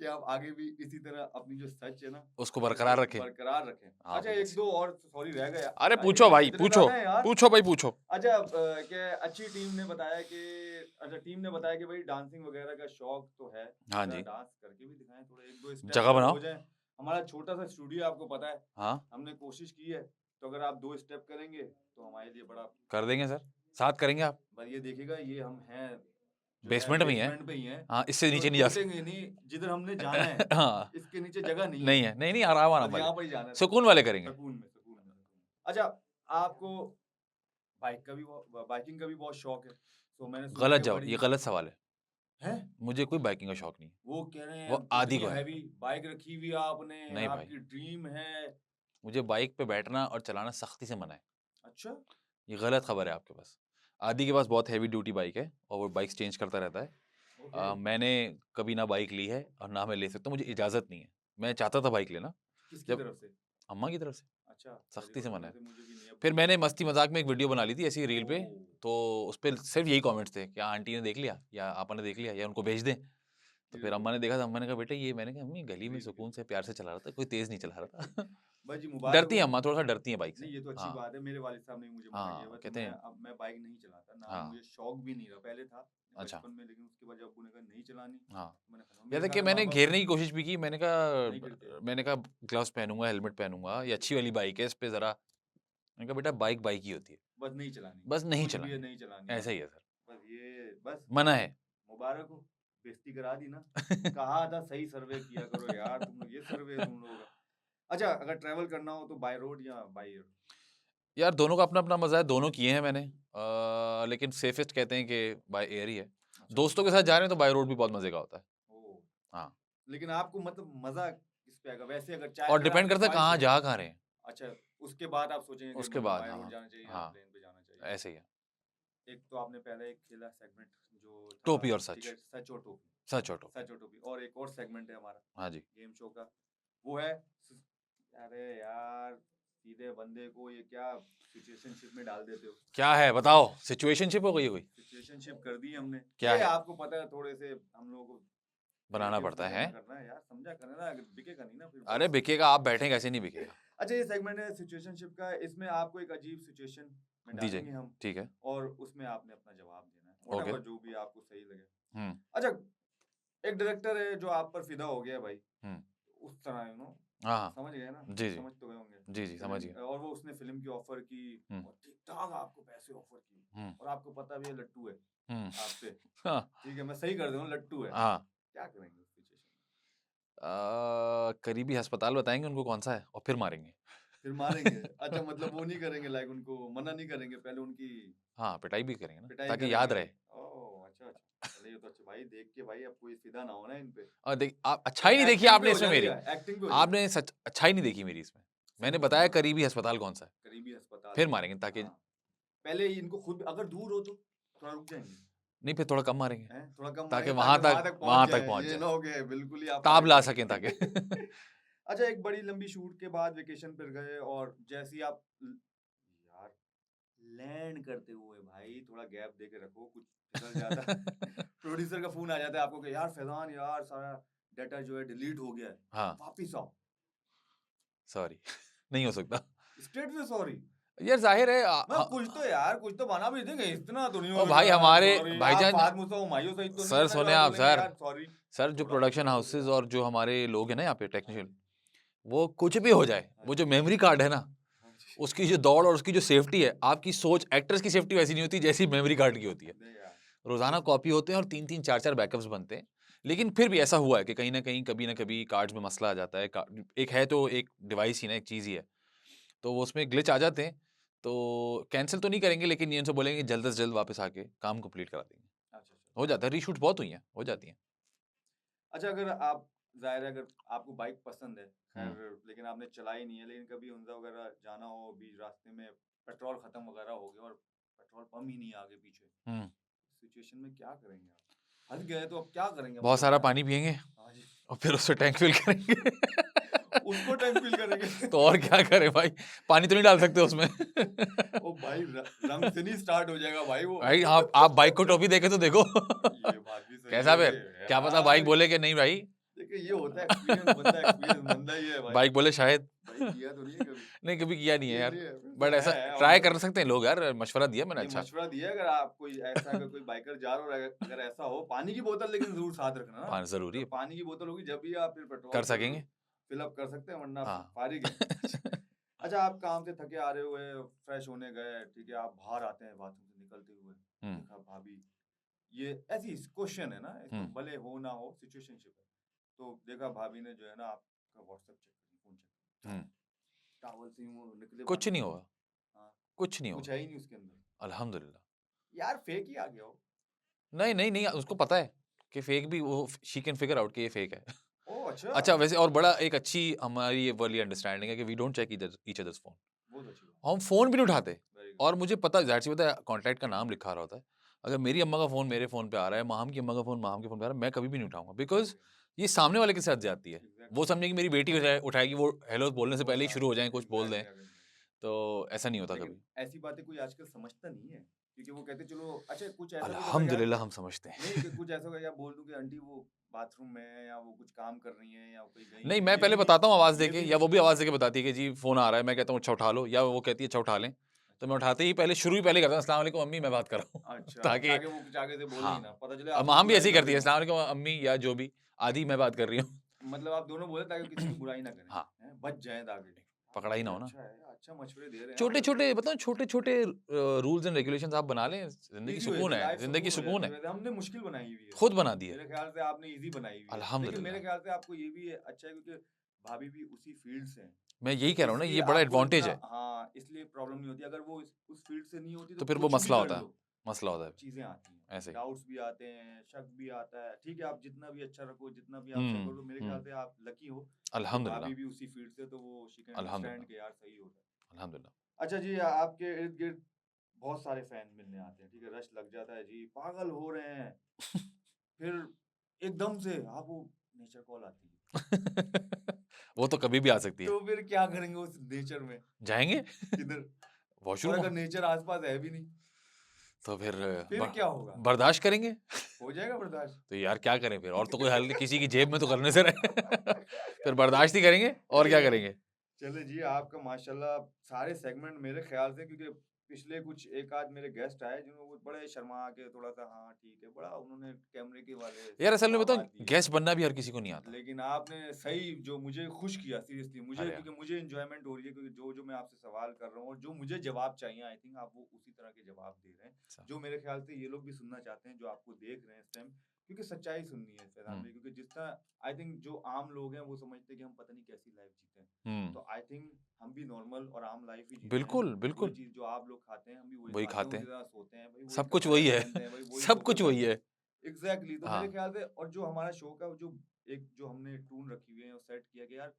कि आप आगे भी इसी तरह अपनी जो सच है ना, उसको उसको बरकरार रखें। बरकरार रखें। हाँ अच्छा भाई ऐसे। 1-2 और सॉरी रह गया, अरे बताइए पूछो यार, भाई, इतने पूछो। ज़्यादा हैं यार। पूछो भाई पूछो। अच्छा क्या अच्छी टीम ने बताया कि अच्छा टीम ने बताया कि भाई डांसिंग वगैरह का शौक तो है, हाँ ज़रा जी, डांस करके भी दिखाएँ, थोड़ा 1-2 स्टेप जगह अगर बनाओ। हो जाएँ। हमारा छोटा-सा स्टूडियो आपको पता है, हाँ, हमने कोशिश की है, तो अगर आप 2 स्टेप करेंगे, तो हमारे लिए बड़ा कर देंगे सर। साथ करेंगे आप। बस ये देखिएगा ये हम हैं, जो है बेसमेंट में ही हैं। बेसमेंट पे ही हैं, हाँ, इससे तो नीचे नहीं जा टूटेंगे नहीं, जिधर हमने जाना है, हाँ, इसके नीचे जगह नहीं है, नहीं है। नहीं, नहीं, आराम-आराम बस वाले। यहाँ पर ही जाना है सुकून वाले करेंगे। सुकून में। अच्छा, आपको बाइकिंग का भी बहुत शौक है, तो मैंने सुना गलत कि जवाब, बड़ी ये गलत सवाल है। हैं? मुझे कोई बाइकिंग का शौक नहीं है। वो कह रहे हैं वो आदी इतनी को है। हैवी बाइक रखी हुई है आपने, नहीं भाई, आपकी ड्रीम है। मुझे बाइक पे बैठना और चलाना सख्ती से मना है। अच्छा, ये गलत खबर है आपके पास। आदी के पास बहुत हेवी ड्यूटी बाइक है और वो बाइक्स चेंज करता रहता है। ओके, मैंने कभी ना बाइक ली है और ना मैं ले सकता हूँ, मुझे इजाज़त नहीं है। मैं चाहता था बाइक लेना, किसकी जब तरफ से? अम्मा की तरफ से, अच्छा, वेरी सख्ती से गुड, मना है। वैसे मुझे भी नहीं है फिर पूरी मैंने तरह से। मस्ती-मज़ाक में एक वीडियो बना ली थी ऐसे ही रील पे, ओह! तो उसपे सिर्फ़ यही कमेंट्स थे, क्या आंटी ने देख लिया या आपा ने देख लिया या उनको भेज दें? तो फिर बिल्कुल, अम्मा ने देखा तो अम्मा ने कहा, "बेटा ये" मैंने कहा, "अम्मी गली में ग्रीन सुकून ग्रीन। से प्यार से चला रहा था, कोई तेज़ नहीं चला रहा ठीक। था।" भाई जी मुबारक डरती हो। हैं अम्मा, थोड़ा-सा डरती हैं बाइक से। नहीं ये तो अच्छी हाँ, बात है, मेरे वालिद साहब ने भी मुझे मना किया हाँ, हुआ है, तो कहते हैं मैं बाइक नहीं चलाता, ना हाँ, मुझे शौक भी नहीं रहा, पहले था अच्छा, बचपन में, लेकिन उसके बाद जब अब्बू ने कहा नहीं चलानी, हाँ। तो मैंने कहा या मेरे देखिए साथ मैंने माँ-बाप घेरने की कोशिश भी की, नहीं गिरते। मैंने कहा ग्लव्स पहनूँगा, हेलमेट पहनूँगा, ये अच्छी वाली बाइक है, इस पे ज़रा मैंने कहा बेटा बाइक बाइक ही होती है, बस नहीं चलानी, बस नहीं कुछ भी है चलानी, नहीं चलानी ऐसा बस। ही है सर, बस ये बस मना है। मुबारक हो, बेइज़्ज़ती करा दी ना। कहा था सही सर्वे किया करो यार, तुम लोग ये सर्वे तुम लोगों का। अच्छा अगर ट्रैवल करना हो तो बाय रोड या बाय एयर? यार दोनों का अपना-अपना मज़ा है, दोनों किए हैं मैंने। लेकिन सेफेस्ट कहते हैं कि बाय एयर ही है। अच्छा। दोस्तों के साथ जा रहे हैं तो बाय रोड भी बहुत मज़े का होता है। ओह! हाँ, लेकिन आपको मतलब मज़ा किस पे आएगा? वैसे अगर चाहे और अगर डिपेंड आपकी करता है ख़्वाहिश कहाँ है जा कहाँ रहे हैं, अच्छा, उसके बाद आप सोचेंगे कि उसके मतलब बाद बाय रोड हाँ, जाना चाहिए या हाँ, प्लेन पे जाना चाहिए। ऐसे ही है। एक तो आपने पहले एक खेला सेगमेंट जो था टोपी और ठीक सच, है, सच और टोपी। सच और टोपी। सच और टोपी और एक और सेगमेंट है हमारा हाँ जी। गेम शो का, वो है स अरे यार! सीधे बंदे को ये क्या सिचुएशनशिप में डाल देते हो। क्या है बताओ? सिचुएशनशिप हो गई है कोई? सिचुएशनशिप कर दी हमने। क्या ये है? आपको पता है थोड़े से हम लोगों को बनाना क्रिएटिव्स पड़ता को है। जमा करना है यार, समझा करें ना, बिकेगा नहीं ना फिर अरे बॉस। बिकेगा, आप बैठें कैसे नहीं बिकेगा? अच्छा ये सेगमेंट है सिचुएशनशिप का, इसमें आपको एक अजीब सिचुएशन में दी जाएगी, डालेंगे हम ठीक है। और उसमें आपने अपना जवाब देना है, ओके। व्हाटएवर जो भी आपको सही लगे। हुँ, अच्छा, एक डायरेक्टर है जो आप पर फिदा हो गया भाई, हुँ। उस तरह हाँ, हाँ। समझ गए ना? जी, जी। समझ तो गए होंगे। जी, जी, समझ गया। फ़िल्म और वो उसने फ़िल्म की ऑफ़र की हुँ, और ठीक-ठाक आपको पैसे ऑफ़र किए हुँ, और आपको पता भी है लट्टू है हुँ। आपसे, हाँ, ठीक है? मैं सही कर दे रहा हूँ, लट्टू है। हाँ। क्या करेंगे उस सिचुएशन में? करीबी अस्पताल बताएँगे उनको कौन-सा है और फिर मारेंगे। फिर मारेंगे? अच्छा मतलब वो नहीं करेंगे लाइक उनको मना नहीं करेंगे, पहले उनकी हाँ, पिटाई भी करेंगे ना, पिटाई ताकि याद करेंगे। रहे। ओह! अच्छा, अच्छा। चलिए ये तो अच्छा भाई देख के भाई अब कोई फ़िदा ना हो ना इन पे। और देख आप तो अच्छाई नहीं देखी एक्टिंग पे आपने हो इसमें मेरी। जाएगा, एक्टिंग पे हो जाएगा। आपने सच अच्छाई नहीं देखी मेरी इसमें। सही मैंने बोल बताया रहा हूँ। करीबी अस्पताल कौन-सा है, करीबी अस्पताल फिर है। मारेंगे ताकि हाँ, पहले इनको खुद अगर दूर हो तो थोड़ा रुक जाएँगे, नहीं फिर थोड़ा कम मारेंगे, हैं? थोड़ा कम ताकि मारेंगे ताकि वहाँ वहाँ तक तक पहुँच पहुँच जाएँ, ये जाएँ। ना हो कि बिल्कुल ही आप ताब पार ला कर सकें ताकि। दें। अच्छा एक बड़ी लंबी शूट के बाद वेकेशन पर गए और जैसे ही आप ल यार लैंड करते हुए भाई थोड़ा गैप दे के रखो, कुछ फिसल जाता है। प्रोड्यूसर का फ़ोन आ जाता है आपको कि यार फैज़ान यार सारा डाटा जो है डिलीट हो गया है, हाँ, वापिस आओ। सॉरी नहीं हो सकता। स्ट्रेट से सॉरी। यार ज़ाहिर है मैं कुछ तो यार कुछ तो बना भी देंगे, इतना तो नहीं ओ होगा कि भाई यार हमारे सॉरी, आप भाईजान फाद मुसा हुमायूं सही तो नहीं सर है ना जो सुने आप आप बोलेंगे सर, यार सॉरी, सर जो थोड़ा प्रोडक्शन गलत हो हाउसेस गया। और जो हमारे लोग हैं ना यहाँ पे हाँ टेक्नीशियन, जी, वो कुछ भी हो जाए, हाँ वो जी, जो मेमोरी कार्ड है ना, हाँ जी। उसकी जो दौड़ और उसकी जो सेफ्टी है, आपकी सोच एक्टर्स की सेफ्टी वैसी नहीं होती जैसी मेमोरी कार्ड की होती है। नहीं यार, रोज़ाना कॉपी होते हैं और 3-3 4-4 बैकअप्स बनते हैं। लेकिन फिर भी ऐसा हुआ है कि कहीं न कहीं, कभी न कभी कार्ड्स में मसला आ जाता है। का एक है तो एक डिवाइस ही ना, एक चीज़ ही है। तो वो उसमें ग्लिच आ जाते हैं, तो कैंसल तो नहीं करेंगे लेकिन ये उनसे बोलेंगे जल्द से जल्द वापस आके काम कंप्लीट करा देंगे। अच्छा, अच्छा। हो जाता है, रीशूट्स बहुत हुई हैं, हो जाती हैं। अच्छा अगर आप ज़ाहिर है अगर आपको बाइक पसंद है, हुँ, खैर लेकिन आपने चलाई नहीं है, लेकिन कभी हुंडा वगैरह जाना हो, बीच रास्ते में पेट्रोल खत्म वगैरह हो गया और पेट्रोल पंप ही नहीं है आगे पीछे, हुँ। सिचुएशन में क्या करेंगे आप? फँस गए तो अब क्या करेंगे बहुत मतलब सारा यार? पानी पिएँगे हाँ जी, और फिर उससे टैंक फिल करेंगे। उसको टैंक फ़िल करेंगे। तो और क्या करें भाई? पानी तो नहीं डाल सकते उसमें। ओ भाई रंग से नहीं स्टार्ट हो जाएगा भाई वो। भाई आप बाइक को टोपी देके तो देखो। ये बात भी सही कैसा है फिर? कि क्या पता यार बाइक बोले कि नहीं भाई, देखिए ये होता है एक्सपीरियंस बंदा ही है भाई। बाइक बोले शायद। भाई किया तो नहीं है कभी। नहीं कभी किया नहीं है ये यार। नहीं है बट वैसे ऐसा है ट्राई मतलब कर सकते हैं लोग यार, मशवरा दिया मैंने नहीं अच्छा। मशवरा दिया अगर आप कोई ऐसा अगर कोई बाइकर जा रहा हो और अगर अगर ऐसा हो पानी की बोतल लेकिन ज़रूर साथ रखना ना। हाँ, ज़रूरी अगर है, पानी की बोतल होगी जब भी आप फिर पेट्रोल कर फिर सकेंगे। फिल अप कर सकते हैं वरना हाँ। फिर फारिग हैं। अच्छा अच्छा आप काम से थके आ रहे हुए फ्रेश होने गए ठीक है आप बाहर आते हैं बाथरूम से निकलते हुए हुँ, देखा भाभी ये ऐसी क्वेश्चन है ना इसको हुँ, भले हो ना हो सिचुएशनशिप है तो देखा भाभी ने जो है ना आपका व्हाट्सएप चेक करी फोन चेक हुँ। टावल से यूं वो निकले कुछ बाथरूम नहीं से होगा, हाँ कुछ नहीं कुछ होगा। है ही नहीं उसके अंदर अल्हम्दुलिल्लाह। यार फेक ही आ गया हो नहीं, नहीं, नहीं उसको पता है कि फेक भी वो शी कैन फिगर आउट कि ये फेक है। ओह अच्छा अच्छा वैसे और बड़ा एक अच्छी हमारी ये वाली अंडरस्टैंडिंग है कि we don't check each others phone. बहुत अच्छी बात हम फ़ोन भी नहीं उठाते वेरी और मुझे पता ज़ाहिर-सी बात है कॉन्टैक्ट का नाम लिखा रहा होता है। अगर मेरी अम्मा का फ़ोन मेरे फ़ोन पे आ रहा है, माम की अम्मा का फ़ोन माम के फ़ोन पे आ रहा है, मैं कभी भी नहीं उठाऊँगा बिकॉज़ गुड ये सामने वाले के साथ ज़्यादती है। वो एग्जैक्टली समझे कि मेरी बेटी उठाएगी, वो हेलो बोलने से वो पहले ही सा शुरू हो जाएँ, कुछ बोल दें, एग्जैक्टली तो ऐसा नहीं होता लेकिन कभी। ऐसी बातें कोई आजकल समझता नहीं है क्योंकि वो कहते चलो अच्छा कुछ ऐसा कुछ होगा यार अल्हम्दुलिल्लाह हम समझते नहीं हैं। कि कुछ ऐसा होगा या बोल दूं कि आंटी वो बाथरूम में है या वो कुछ काम कर रही हैं या वो कहीं गई नहीं, हुई मैं हैं ये पहले भी नहीं बताता हूँ आवाज़ ये देके भी या नहीं वो भी आवाज़ देके बताती है कि जी फ़ोन आ रहा है, मैं कहता हूँ अच्छा उठा लो या वो कहती है अच्छा उठा लें। तो मैं उठाते ही पहले शुरू ही पहले करता हूँ अस्सलाम वालेकुम अम्मी मैं बात कर रहा हूँ। अच्छा ताकि ताकि वो कुछ आगे से बोले हाँ, ही ना पता चले अब आपकी हम भी ऐसे बुराई ही कर करती रही है हो अस्सलाम वालेकुम अम्मी या जो भी, आधी मैं बात कर रही हूँ। मतलब आप दोनों बोले ताकि किसी की बुराई ना करें हाँ, हैं बच जाएं ताकि हाँ, पकड़ा ही ना ये हो ना। अच्छा है अच्छा मशवरे दे रहे हैं आप वैसे छोटे-छोटे बताऊँ छोटे-छोटे रूल्स एंड रेगुलेशंस आप बना लें, ज़िंदगी इजी हो सुकून जाती है, लाइफ ज़िंदगी सुकून हो सुकून जाती है। है वैसे हमने मुश्किल बनाई हुई है खुद बना दी है, मेरे ख्याल से आपने इजी बनाई हुई है लेकिन मेरे अल्हम्दुलिल्लाह। ख्याल से आपको ये भी अच्छा है क्योंकि भाभी भी उसी फील्ड से हैं मैं यही कह रहा हूँ ना, इसलिए ये बड़ा आपको एडवांटेज इतना, है। हाँ, इसलिए प्रॉब्लम नहीं होती। अगर वो उस फील्ड से नहीं होती तो तो फिर वो कुछ भी मसला कर होता है, लो, मसला होता है चीजें आती हैं, ऐसे ही। डाउट्स भी आते हैं, शक भी आता है। ठीक है, आप जितना भी अच्छा रखो, जितना भी आप सही करो, मेरे ख्याल से आप लकी हो कि अल्हम्दुलिल्लाह, भाभी भी उसी फील्ड से, तो वो शी कैन अंडरस्टैंड अल्हम्दुलिल्लाह, कि यार सही होता है। अल्हम्दुलिल्लाह। अच्छा जी, आपके इर्द गिर्द बहुत सारे फैन मिलने आते हैं, ठीक है, रश लग जाता है जी, पागल हो रहे हैं, फिर एकदम से आपको नेचर कॉल आती है, वो तो कभी भी आ सकती है। तो फिर क्या करेंगे उस नेचर में? जाएँगे किधर? और वॉशरूम, अगर नेचर आसपास है भी नहीं, तो फिर फिर क्या होगा? बर्दाश्त करेंगे। हो जाएगा बर्दाश्त? तो यार क्या करें फिर, और तो कोई हल नहीं, किसी की जेब में तो करने से रहे। फिर बर्दाश्त ही करेंगे और क्या करेंगे। चले जी, आपका माशाल्लाह सारे सेगमेंट मेरे ख्याल से, क्योंकि पिछले कुछ एक आध मेरे गेस्ट आए जिन्होंने वो बड़े शर्मा के थोड़ा सा हाँ ठीक है, बड़ा उन्होंने कैमरे के वाले यार असल में जवाब बताऊं, दिए, गेस्ट बनना भी हर किसी को नहीं आता। लेकिन आपने सही जो मुझे खुश किया सीरियसली, मुझे अरे यार, क्योंकि मुझे एंजॉयमेंट हो रही है, क्योंकि जो जो मैं आपसे सवाल कर रहा हूँ और जो मुझे जवाब चाहिए, आई थिंक आप वो उसी तरह के जवाब दे रहे हैं, अच्छा। जो मेरे ख्याल से ये लोग भी सुनना चाहते हैं जो आपको देख रहे हैं इस टाइम, क्योंकि सच्चाई सुननी है फैजान भाई, क्योंकि जिस तरह आई थिंक जो आम लोग हैं वो समझते हैं कि हम पता नहीं कैसी लाइफ जीते हैं, तो आई थिंक हम भी नॉर्मल और आम लाइफ ही जीते हैं। बिल्कुल, वही बिल्कुल, चीज जो आप लोग खाते हैं हम भी वही वही खाते हैं, खाते उसी हैं, तरह सोते हैं भाई, वही सब कुछ कपड़े वही है। पहनते हैं भाई, वही सब कपड़े कुछ वही पहनते है। हैं। एग्जैक्टली, तो मेरे हाँ, ख्याल से, और जो हमारा शो का जो एक जो हमने टून रखी हुई है और सेट किया कि यार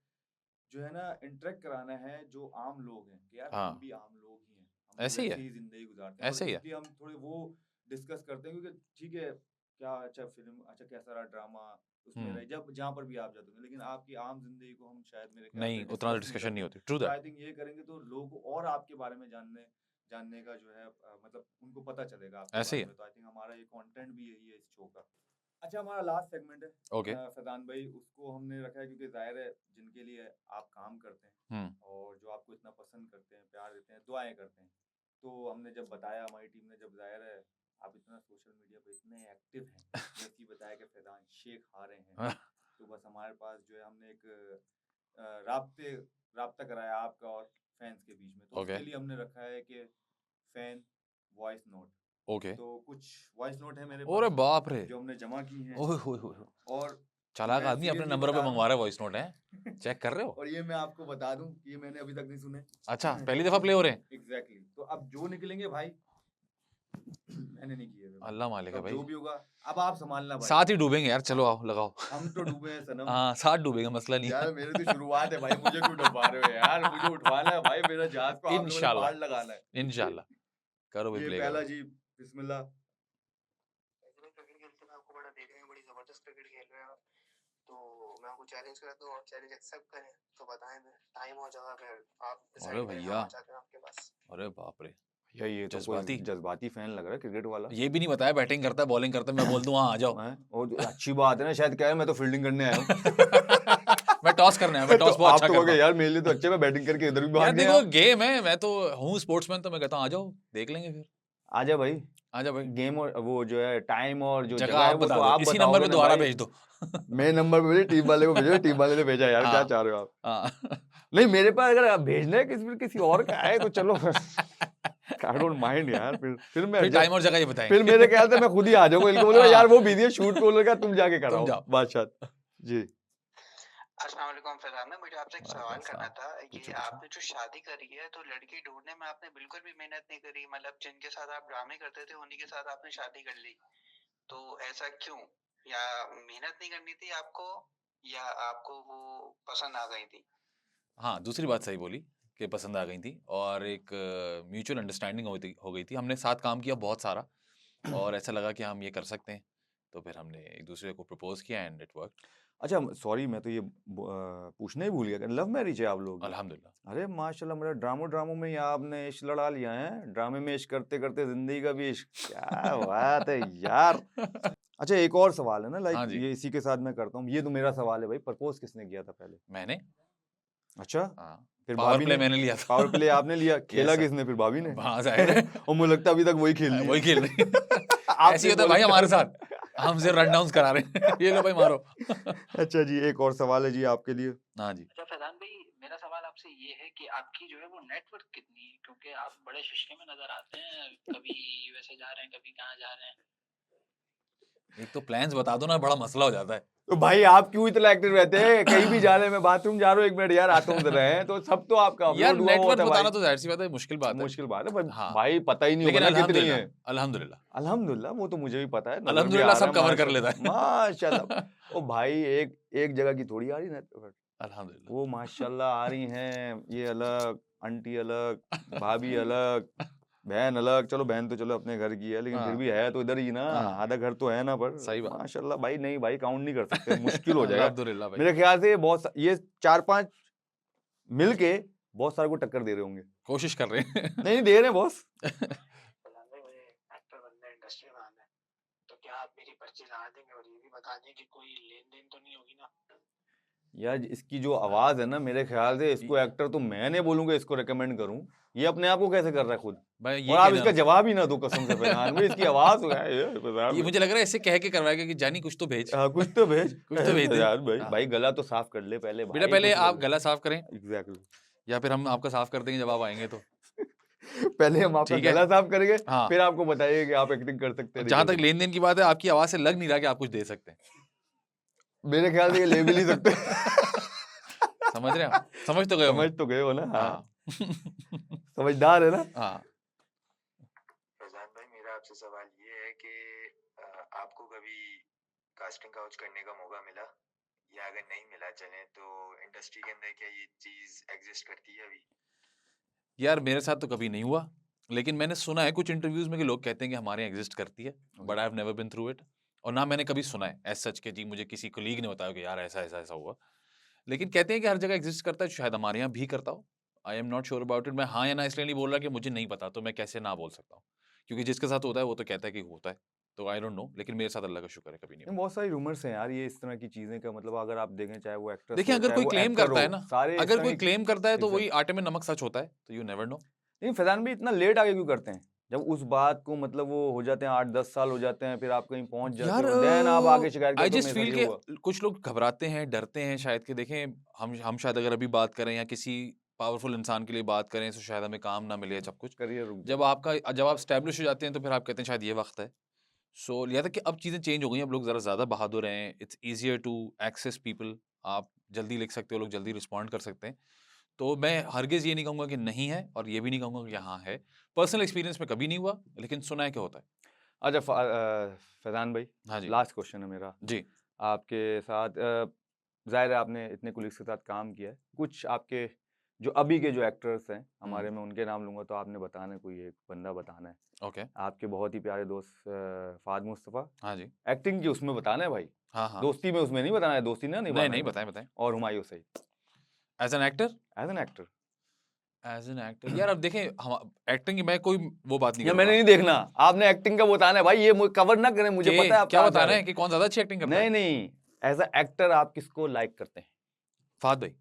जो है ना इंटरेक्ट कराना है जो आम लोग हैं, कि यार हम हाँ, भी आम लोग ही हैं, हम भी ऐसे ही वैसे है, ही जिंदगी गुजारते हैं, और ऐसे ही है। इसलिए हम थोड़े वो डिस्कस करते हैं, क्योंकि ठीक है, क्या अच्छा फिल्म, अच्छा कैसा रहा ड्रामा उसमें हुँ, रहे, जब जहाँ पर भी आप जाते हैं, लेकिन आपकी आम जिंदगी को हम शायद मेरे ख्याल से नहीं उतना डिस्कस नहीं डिस्कशन नहीं करते। होती। ट्रू तो दैट। आई थिंक ये करेंगे तो लोगों को और आपके बारे में जानने जानने का जो है मतलब उनको पता चलेगा आपके ऐसे ही बारे है। में, तो आई थिंक हमारा ये कंटेंट भी यही है इस शो का। अच्छा, हमारा लास्ट सेगमेंट है ओके। फैजान भाई, उसको हमने रखा है क्योंकि जाहिर है जिनके लिए आप काम करते हैं हुँ, और जो आपको इतना पसंद करते हैं, प्यार देते हैं, दुआएं करते हैं, तो हमने जब बताया, हमारी टीम ने जब, जाहिर है आप इतना सोशल मीडिया पे इतने एक्टिव हैं, जैसे ही बताया कि फैजान शेख आ रहे हैं, तो बस हमारे पास जो है हमने एक राब्ते राब्ता कराया आपका और फैंस के बीच में, तो ओके, उसके लिए हमने रखा है कि फैन वॉइस नोट। ओके। तो कुछ वॉइस नोट है मेरे अरे पास बाप रे! जो हमने जमा की हैं, ओए होए होए होए! और चालाक मैं आदमी अपने सीरियसली नंबरों पे बता रहा मँगवा रहा है हूँ वॉइस नोट हैं? चेक कर रहे हो? और ये मैं आपको बता दूं कि ये मैंने अभी तक नहीं सुने। अच्छा, पहली दफ़ा प्ले हो रहे हैं? एग्जैक्टली, तो अब जो निकलेंगे भाई मैंने नहीं किए हुए भाई, अल्लाह मालिक तो है अब भाई। जो भी होगा अब आप संभालना भाई। साथ ही डूबेंगे यार, चलो हाँ, आओ लगाओ। हम तो डूबे हैं सनम। हाँ, साथ डूबेंगे, मसला नहीं यार है। मेरी तो शुरुआत है भाई, मुझे क्यों डुबा रहे हो यार, मुझे उठवाना है भाई, मेरा जहाज को आप लोगों ने इंशाल्लाह, पार लगाना है। इंशाल्लाह। करो भी ये प्ले पहला करो। जी, बिस्मिल्लाह। क्रिकेट खेलते मैं आपको बड़ा देखने में बड़ी जबरदस्त क्रिकेट खेल रहे हैं, तो मैं आपको चैलेंज करता हूँ, और चैलेंज एक्सेप्ट करें तो बताएं, मैं टाइम हो जाएगा, फिर आप अरे डिसाइड करें, भैया! हम आ जाते हैं आपके पास। अरे बाप रे! या ये तो कोई जज़्बाती। जज्बाती फैन लग रहा है क्रिकेट वाला। ये भी नहीं बताया बैटिंग करता है, बॉलिंग करता है, मैं बोल दूँ हाँ, आ जाओ। और अच्छी बात है ना, शायद क्या है, मैं तो फील्डिंग करने आया हूँ। मैं टॉस करने आया, मैं तो टॉस बहुत आप अच्छा तो करता कहोगे हूँ। यार मेरे लिए तो अच्छे, मैं बैटिंग करके इधर भी यार भाग गया देखो आप। गेम है, मैं तो हूँ स्पोर्ट्समैन, तो मैं कहता हूँ आ जाओ, देख लेंगे फिर। आजा भाई, आजा भाई। गेम और वो जो है टाइम और जो जगह जगह है आप वो बता तो दो, आप इसी नंबर बताओगे पे ना दोबारा भाई। भेज दो। मेरे नंबर पे भेजो, टीम वाले को भेजो, टीम वाले ने भेजा यार, क्या हाँ, चाह रहे हो आप? हाँ। नहीं, मेरे पास अगर आप भेजना है किसी और का है तो चलो, आई डोंट माइंड यार, फिर मैं फिर टाइम एडजस्ट, और जगह ये फिर बताएंगे। मेरे ख्याल से मैं खुद ही आ जाऊंगा, इनको बोलूंगा हाँ, यार वो बिजी है शूट को, बोलूंगा तुम जाके तुम कराओ जाओ। बादशाह जी। अस्सलाम वालेकुम फैजान भाई, मुझे आपसे एक वालेकुम सवाल करना अस्सलाम। था। पूछो, ये पूछो। आपने जो शादी करी है, तो लड़की ढूंढने में आपने बिल्कुल भी मेहनत नहीं करी, मतलब जिनके साथ आप ड्रामे करते थे उन्हीं के साथ आपने शादी कर ली, तो ऐसा क्यों? या मेहनत नहीं करनी थी आपको, या आपको वो पसंद आ गई थी? हाँ, दूसरी बात सही बोली कि पसंद आ गई थी और एक म्यूचुअल अंडरस्टैंडिंग हो गई थी। हमने साथ काम किया बहुत सारा और ऐसा लगा कि हम ये कर सकते हैं, तो फिर हमने एक दूसरे को प्रपोज़ किया एंड इट वर्क्ड। अच्छा, सॉरी मैं तो ये पूछना ही भूल गया, लव मैरिज है आप लोगों की? अल्हम्दुलिल्लाह। अरे माशाल्लाह, मेरा ड्रामों में ही आपने इश्क लड़ा लिया है, ड्रामे में इश्क करते करते जिंदगी का भी इश्क, क्या बात है यार। अच्छा, एक और सवाल है ना, लाइक हाँ जी, ये इसी के साथ मैं करता हूँ, ये तो मेरा सवाल है भाई, प्रपोज किसने किया था पहले? मैंने अच्छा, हाँ, फिर पावर भाभी प्ले ने? मैंने लिया था। पावर प्ले आपने लिया, यस खेला सर। किसने फिर? भाभी ने। हाँ, ज़ाहिर है। और मुझे लगता है अभी तक वही खेल रही वही खेल रही है। है। ऐसे आपने ही होता है भाई बोला हमारे था। साथ। हम सिर्फ रन डाउन्स करा रहे हैं। ये लो भाई मारो। अच्छा जी, एक और सवाल है जी आपके लिए। हाँ जी। अच्छा फैजान भाई, मेरा सवाल आपसे ये है कि आपकी जो है वो नेटवर्क कितनी है, क्योंकि आप बड़े शुष्के में नजर आते हैं, कभी यूएसए जा रहे हैं, कभी कहाँ जा रहे हैं। एक तो प्लान्स बता दो ना, बड़ा मसला हो जाता है। तो भाई आप क्यों इतना एक्टिव रहते हैं? कहीं भी जा रहे हैं, मैं बाथरूम जा रहा हूँ, 1 मिनट यार आता हूँ जरा, हैं तो सब तो आपका यार अपलोड हुआ नेटवर्थ होता है बताना भाई। तो ज़ाहिर सी बात है मुश्किल बात है। मुश्किल बात है, पर हाँ, भाई पता ही नहीं लेकिन होगा ना कितनी अल्हम्दुलिल्लाह, है। अल्हम्दुलिल्लाह, अल्हम्दुलिल्लाह, वो तो मुझे भी पता है, नज़र भी आ अल्हम्दुलिल्लाह रहा सब है कवर कर माशाल्लाह, लेता है। माशाल्लाह। ओ भाई एक जगह की थोड़ी आ रही नेटवर्क, अल्हम्दुलिल्लाह। वो माशाल्लाह आ रही हैं, ये अलग, आंटी अलग, भाभी अलग, बहन अलग। चलो बहन तो चलो अपने घर की है, लेकिन फिर हाँ, भी है तो इधर ही ना, हाँ, आधा घर तो है ना। पर सही बात। माशाल्लाह भाई, नहीं भाई काउंट नहीं कर सकते, मुश्किल हो जाएगा। अल्हम्दुलिल्लाह भाई, मेरे ख्याल से ये 4-5 मिलके बहुत सारे को टक्कर दे रहे होंगे। कोशिश कर रहे हैं। नहीं दे रहे हैं बॉस। फलाने मुझे एक्टर बनना है, इंडस्ट्री में आना है, तो क्या आप मेरी पर्ची लगा देंगे और ये भी बता दें कि कोई लेन देन तो नहीं होगी ना? यार इसकी जो आवाज है ना, मेरे ख्याल से इसको एक्टर तो मैं नहीं बोलूंगा, इसको रेकमेंड करूं। ये अपने आप को कैसे कर रहा है खुद? भाई ये और आप कहना इसका जवाब ही ना दो कसम से फैजान भाई, इसकी आवाज तो है ये फैजान ये भाई। मुझे लग रहा है ऐसे कह के करवाएगा कि जानी कुछ तो भेज। हाँ, कुछ तो भेज। कुछ तो भेज दे। फैजान भाई, हाँ। भाई गला तो साफ कर ले पहले बेटा भाई, पहले कुछ आप गला साफ करें, एग्जैक्टली। या फिर हम आपका साफ कर देंगे जब आप आएंगे तो। पहले हम आपका ठीक है? गला साफ करेंगे, हाँ। फिर आपको बताइए कि आप एक्टिंग कर सकते हैं, नहीं जहाँ कर तक लेन देन की बात है, आपकी आवाज से लग नहीं रहा कि आप कुछ दे सकते हैं। सकते। मेरे ख्याल से ये ले भी नहीं सकते। समझ रहे हैं आप? समझ तो गए समझ होंगे। तो गए हो ना? हाँ, हाँ। समझदार है ना? हाँ। फैजान भाई, मेरा आपसे सवाल ये है कि आपको कभी कास्टिंग काउच करने का मौका मिला, या अगर नहीं मिला चले तो इंडस्ट्री के अंदर क्या ये चीज एग्जिस्ट करती है अभी? यार मेरे साथ तो कभी नहीं हुआ, लेकिन मैंने सुना है कुछ इंटरव्यूज में कि लोग कहते हैं कि हमारे यहाँ एग्जिस्ट करती है, but I have never been through it. और ना मैंने कभी सुना है एज सच के जी मुझे किसी कोलीग ने बताया कि यार ऐसा ऐसा ऐसा हुआ। लेकिन कहते हैं कि हर जगह एग्जिस्ट करता है, शायद हमारे यहाँ भी करता हो। I am not sure about it. मैं हाँ या ना इसलिए नहीं बोल रहा कि मुझे नहीं पता, तो मैं कैसे ना बोल सकता हूँ, क्योंकि जिसके साथ होता है वो तो कहता है कि होता है। तो आई डोंट नो, लेकिन मेरे साथ अल्लाह का शुक्र है कभी नहीं नहीं, हुआ। बहुत सारी रूमर्स हैं यार, ये इस तरह की चीजें का मतलब अगर आप देखें, चाहे वो एक्ट्रेस देखिए हो, अगर चाहे कोई वो क्लेम एक्टर करता है हो, ना, सारे इस अगर तरह कोई की क्लेम करता है तो वही Exactly. आटे में नमक सच होता है, तो यू नेवर नो। नहीं फैजान भी इतना लेट आगे क्यों करते हैं? जब उस बात को मतलब वो हो जाते हैं, 8-10 साल हो जाते हैं, फिर आप कहीं पहुंच जाते यार हो, देन आप आगे शिकायत आई करते हो जस्ट मेरे फील साथ ये हुआ। के कुछ लोग घबराते हैं, डरते हैं शायद, कि देखें हम शायद अगर अभी बात करें या किसी पावरफुल इंसान के लिए बात करें तो शायद हमें काम ना मिले, सब कुछ। करियर रुक जब आप स्टैब्लिश हो जाते हैं तो फिर आप कहते हैं शायद ये वक्त है। सो लिया था कि अब चीज़ें चेंज हो गई हैं, अब लोग ज़रा ज़्यादा बहादुर हैं, it's easier to access people. आप जल्दी लिख सकते हो, लोग जल्दी रिस्पॉन्ड कर सकते हैं। तो मैं हरगिज़ ये नहीं कहूँगा कि नहीं है, और ये भी नहीं कहूँगा कि हाँ है। पर्सनल एक्सपीरियंस में कभी नहीं हुआ, लेकिन सुना है कि होता है। अच्छा फैजान भाई, हाँ जी। लास्ट क्वेश्चन है मेरा जी। आपके साथ। जाहिर है आपने इतने कुलीग्स के साथ काम किया है, कुछ आपके जो अभी के जो एक्टर्स हैं हमारे में, उनके नाम लूंगा तो आपने बताना है, कोई एक बंदा बताना है। ओके। आपके बहुत ही प्यारे दोस्त फाद मुस्तफ़ा, हाँ जी। एक्टिंग की उसमें बताना है भाई, हाँ, हाँ। दोस्ती में उसमें नहीं बताना है, दोस्ती ना नहीं, निभाना नहीं, है। बताएँ, बताएँ। और Humayun Saeed as an actor? As an actor. As an actor यार अब देखें, हम एक्टिंग की मैं कोई वो बात नहीं या मैंने करूँगा नहीं देखना, आपने एक्टिंग का बताना है भाई, ये कवर ना करें, मुझे कि पता है आप क्या कहाँ जा बताना रहे है हैं। कि कौन ज़्यादा अच्छी एक्टिंग करता नहीं है? नहीं, एज अ एक्टर आप किसको लाइक करते हैं? फ़हद भाई।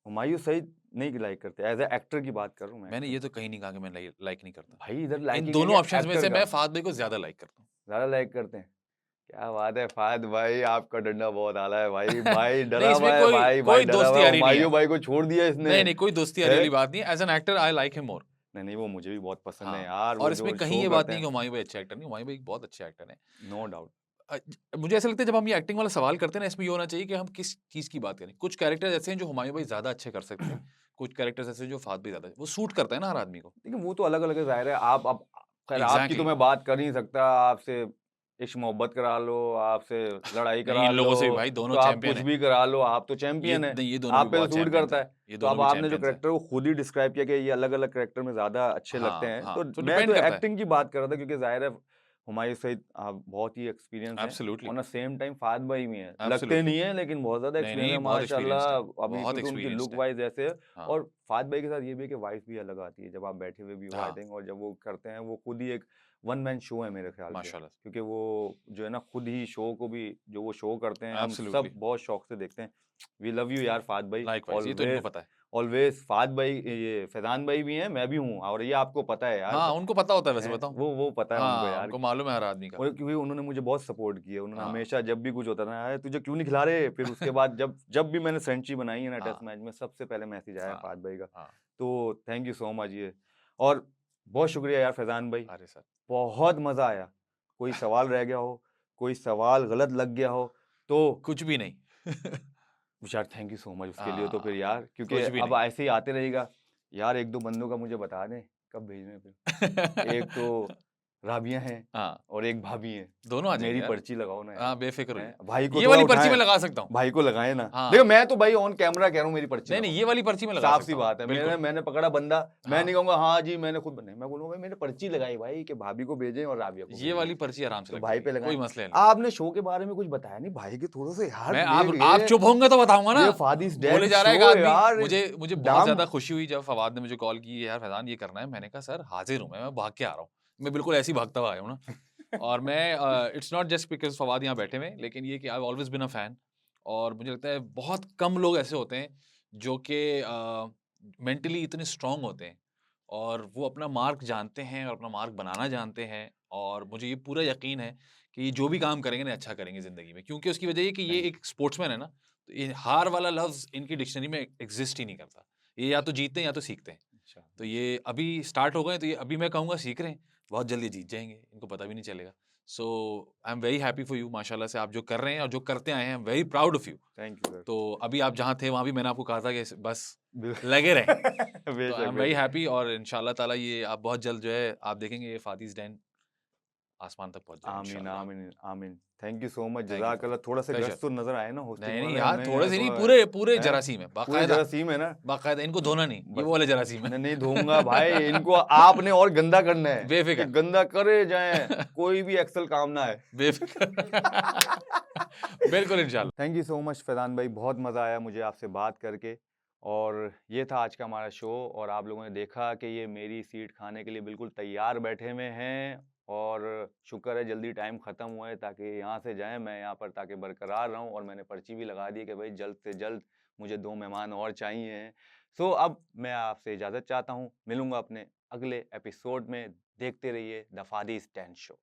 हुमायूं सईद नहीं लाइक करते, एज अ एक्टर की बात कर रहा हूँ मैं। मैंने ये तो कहीं नहीं कहा कि मैं लाइक नहीं करता। भाई इधर इन लाइकिंग दोनों ऑप्शंस में से एक्टर मैं का फ़हद भाई को ज़्यादा लाइक करता हूँ। ज्यादा लाइक करते हैं। क्या बात है फाद भाई, आपका डंडा बहुत आला है भाई, भाई नहीं, डरा इसमें हुआ है कोई भाई, कोई डरा हुआ दोस्ती है, यारी नहीं है। हुमायूं भाई को छोड़ दिया इसने। नहीं, नहीं, कोई दोस्ती यारी है? वाली बात नहीं है। As an actor I like him more. नहीं नहीं, वो मुझे भी बहुत पसंद है हाँ, यार, और वो इसमें जो कहीं शो ये बात करते नहीं कि हैं, हुमायूं भाई अच्छे एक्टर नहीं, हुमायूं भाई एक बहुत अच्छे एक्टर हैं। No doubt. मुझे ऐसा लगता है जब हम ये एक्टिंग वाला सवाल करते हैं ना, इसमें ये होना चाहिए कि हम किस चीज़ की बात करें। कुछ कैरेक्टर्स ऐसे हैं जो हुमायूं भाई ज़्यादा अच्छे कर सकते हैं, कुछ कैरेक्टर्स ऐसे हैं जो फ़हद भाई ज़्यादा, वो सूट करता है ना हर आदमी को। देखिए वो तो अलग अलग है, जाहिर है। आप अब खैर आपकी तो एग्ज़ैक्टली। मैं बात कर नहीं सकता, आपसे इश्क मोहब्बत करा लो, आपसे लड़ाई नहीं, करा इन लो, लोगों से भी भाई दोनों तो आप चैंपियन कुछ हैं। भी करा लो, आप तो ये चैंपियन है, नहीं, ये दोनों भी आप पे तो बहुत सूट चैंपियंस करता हैं। है। ये तो दोनों अब भी आपने जो चैंपियंस हैं। करेक्टर को खुद ही डिस्क्राइब किया कि ये अलग अलग करेक्टर में ज्यादा अच्छे लगते हाँ, हैं, हाँ, तो तो मैं डिपेंड तो करता है। एक्टिंग की बात कर रहा था, क्योंकि जाहिर है हुमायूं सईद बहुत ही एक्सपीरियंस है, एब्सोल्युटली, और सेम टाइम फाद भाई भी हैं, लगते एब्सोल्युटली। नहीं है लेकिन बहुत ज्यादा नहीं, एक्सपीरियंस नहीं, है बहुत एक्सपीरियंस्ड माशाल्लाह। हैं, अभी बहुत क्योंकि उनकी लुक एक्सपीरियंस्ड हैं। वाइज ऐसे है। हाँ, और फाद भाई के साथ ये भी है कि वाइफ भी अलग आती है, जब आप बैठे हुए भी हो आई हाँ, थिंक, और जब वो करते हैं, वो खुद ही एक वन मैन शो है मेरे ख्याल से, माशाल्लाह, क्योंकि वो जो है ना खुद ही शो को भी, जो वो शो करते हैं, हम सब एब्सोल्युटली, बहुत शौक से देखते हैं। वी लव यू यार फाद भाई, लाइकवाइज़, ये तो इनको ऑलवेज पता है। ऑलवेज। फाद भाई, ये फैजान भाई भी हैं, मैं भी हूँ, और ये आपको पता है यार। हाँ, उनको पता होता है वैसे, हैं? बताऊँ? वो पता है उनको हाँ, यार, उनको मालूम है हर आदमी का। और क्योंकि उन्होंने मुझे बहुत सपोर्ट किया, उन्होंने हाँ, हमेशा जब भी कुछ होता था, अरे तुझे क्यों नहीं खिला रहे, फिर उसके बाद जब जब भी मैंने सेंचुरी बनाई है ना टेस्ट हाँ, मैच में, सबसे पहले मैसेज आया हाँ, फाद भाई का। हाँ। तो थैंक यू सो मच ये, और बहुत शुक्रिया यार फैजान भाई, अरे सर, बहुत मजा आया। कोई सवाल रह गया हो कोई सवाल गलत लग गया हो तो कुछ भी नहीं। यार थैंक यू सो मच उसके लिए तो फिर हाँ, यार, क्योंकि कुछ भी अब नहीं। ऐसे ही आते रहेगा यार। एक दो बंदों का मुझे बता दें कब भेजने फिर। एक तो राबिया हैं हाँ, और एक भाभी हैं, दोनों आ जाएँगे मेरी यार। पर्ची लगाओ ना यार। हाँ, बेफ़िक्र होइए। भाई को ये थोड़ा वाली पर्ची उठाएं, मैं लगा सकता हूँ। भाई को लगाए ना। हाँ। देखो मैं तो भाई ऑन कैमरा कह रहा हूँ मेरी पर्ची नहीं, नहीं, लगाओ। ये वाली पर्ची मैं लगा साफ सकता सी हूँ। बात है, मैंने बिल्कुल। मैंने पकड़ा बंदा, मैं हाँ। नहीं कहूंगा हाँ जी मैंने खुद नहीं, मैं बोलूंगा भाई मैंने पर्ची लगाई भाई कि भाभी को भेजें और राबिया को ये भेजें, वाली पर्ची आराम से तो लग भाई पे जाएगी, कोई लगाएं। मसले नहीं। आपने शो के बारे में कुछ बताया नहीं भाई के, थोड़ा सा यार मैं देख आप चुप होंगे तो बताऊँगा ना। ये फादिस बोले डैन जा रहा है एक शो आदमी। यार, मुझे बहुत दाम ज़्यादा खुशी हुई जब फवाद ने मुझे कॉल की, यार फैज़ान ये करना है। मैंने कहा सर हाज़िर हूँ मैं भाग के आ रहा हूँ। मैं बिल्कुल ऐसे ही भागता हुआ आया हूँ ना। और मैं it's not just because Fawad यहाँ बैठे हुए हैं, लेकिन ये कि I have always been a fan. और मुझे लगता है बहुत कम लोग ऐसे होते हैं जो कि मेंटली इतने स्ट्रॉन्ग होते हैं और वो अपना मार्क जानते हैं और अपना मार्क बनाना जानते हैं। और मुझे ये पूरा यकीन है कि ये जो भी काम करेंगे ना अच्छा करेंगे ज़िंदगी में, क्योंकि उसकी वजह ये कि ये एक स्पोर्ट्समैन है ना, तो ये हार वाला लफ्ज़ इनकी डिक्शनरी में एग्ज़िस्ट ही नहीं करता। ये या तो जीतते हैं या तो सीखते हैं। अच्छा, तो ये अभी स्टार्ट हो गए हैं, तो ये अभी मैं कहूँगा सीख रहे हैं, बहुत जल्दी जीत जाएँगे, इनको पता भी नहीं चलेगा। So I am very happy for you, माशाल्लाह से आप जो कर रहे हैं और जो करते आए हैं, आई am very proud of you. Thank you sir. तो अभी आप जहाँ थे वहाँ भी मैंने आपको कहा था कि बस बिल- लगे रहें। तो आई बेशक एम वेरी बेशक। हैप्पी और इंशाल्लाह ताला ये आप बहुत जल्द जो है आप देखेंगे ये फादीज़ डैन आसमान तक पहुँच जाए आमीन इंशाल्लाह। आमीन आमीन। Thank you so much, thank you जज़ाकल्लाह। ब्रदर, थोड़ा सा प्लेज़र। ग्रस्त तो नजर आए ना होस्टिंग नहीं, नहीं वाले, यार हमें थोड़े यार से नहीं, थोड़ा पूरे हैं, जरासीम है, पूरे बाकायदा। जरासीम है ना। बाकायदा इनको धोना नहीं, ये बस वो वाले जरासीम है। नहीं धोऊंगा भाई इनको, आपने और गंदा करना है कि बेफ़िक्र। गंदा करे जाए, कोई भी एक्सल काम ना है। बेफ़िक्र। बिल्कुल इंशाल्लाह। Thank you so much Faizan भाई, बहुत मज़ा आया मुझे आपसे बात करके। और ये था आज का हमारा शो, और आप लोगों ने देखा कि ये मेरी सीट खाने के लिए बिल्कुल तैयार बैठे हुए हैं। और शुक्र है जल्दी टाइम ख़त्म हुआ है ताकि यहाँ से जाएं, मैं यहाँ पर ताकि बरकरार रहूँ। और मैंने पर्ची भी लगा दी कि भाई जल्द से जल्द मुझे 2 मेहमान और चाहिए हैं। सो अब मैं आपसे इजाज़त चाहता हूँ, मिलूँगा अपने अगले एपिसोड में। देखते रहिए द फादीज़ 10 शो।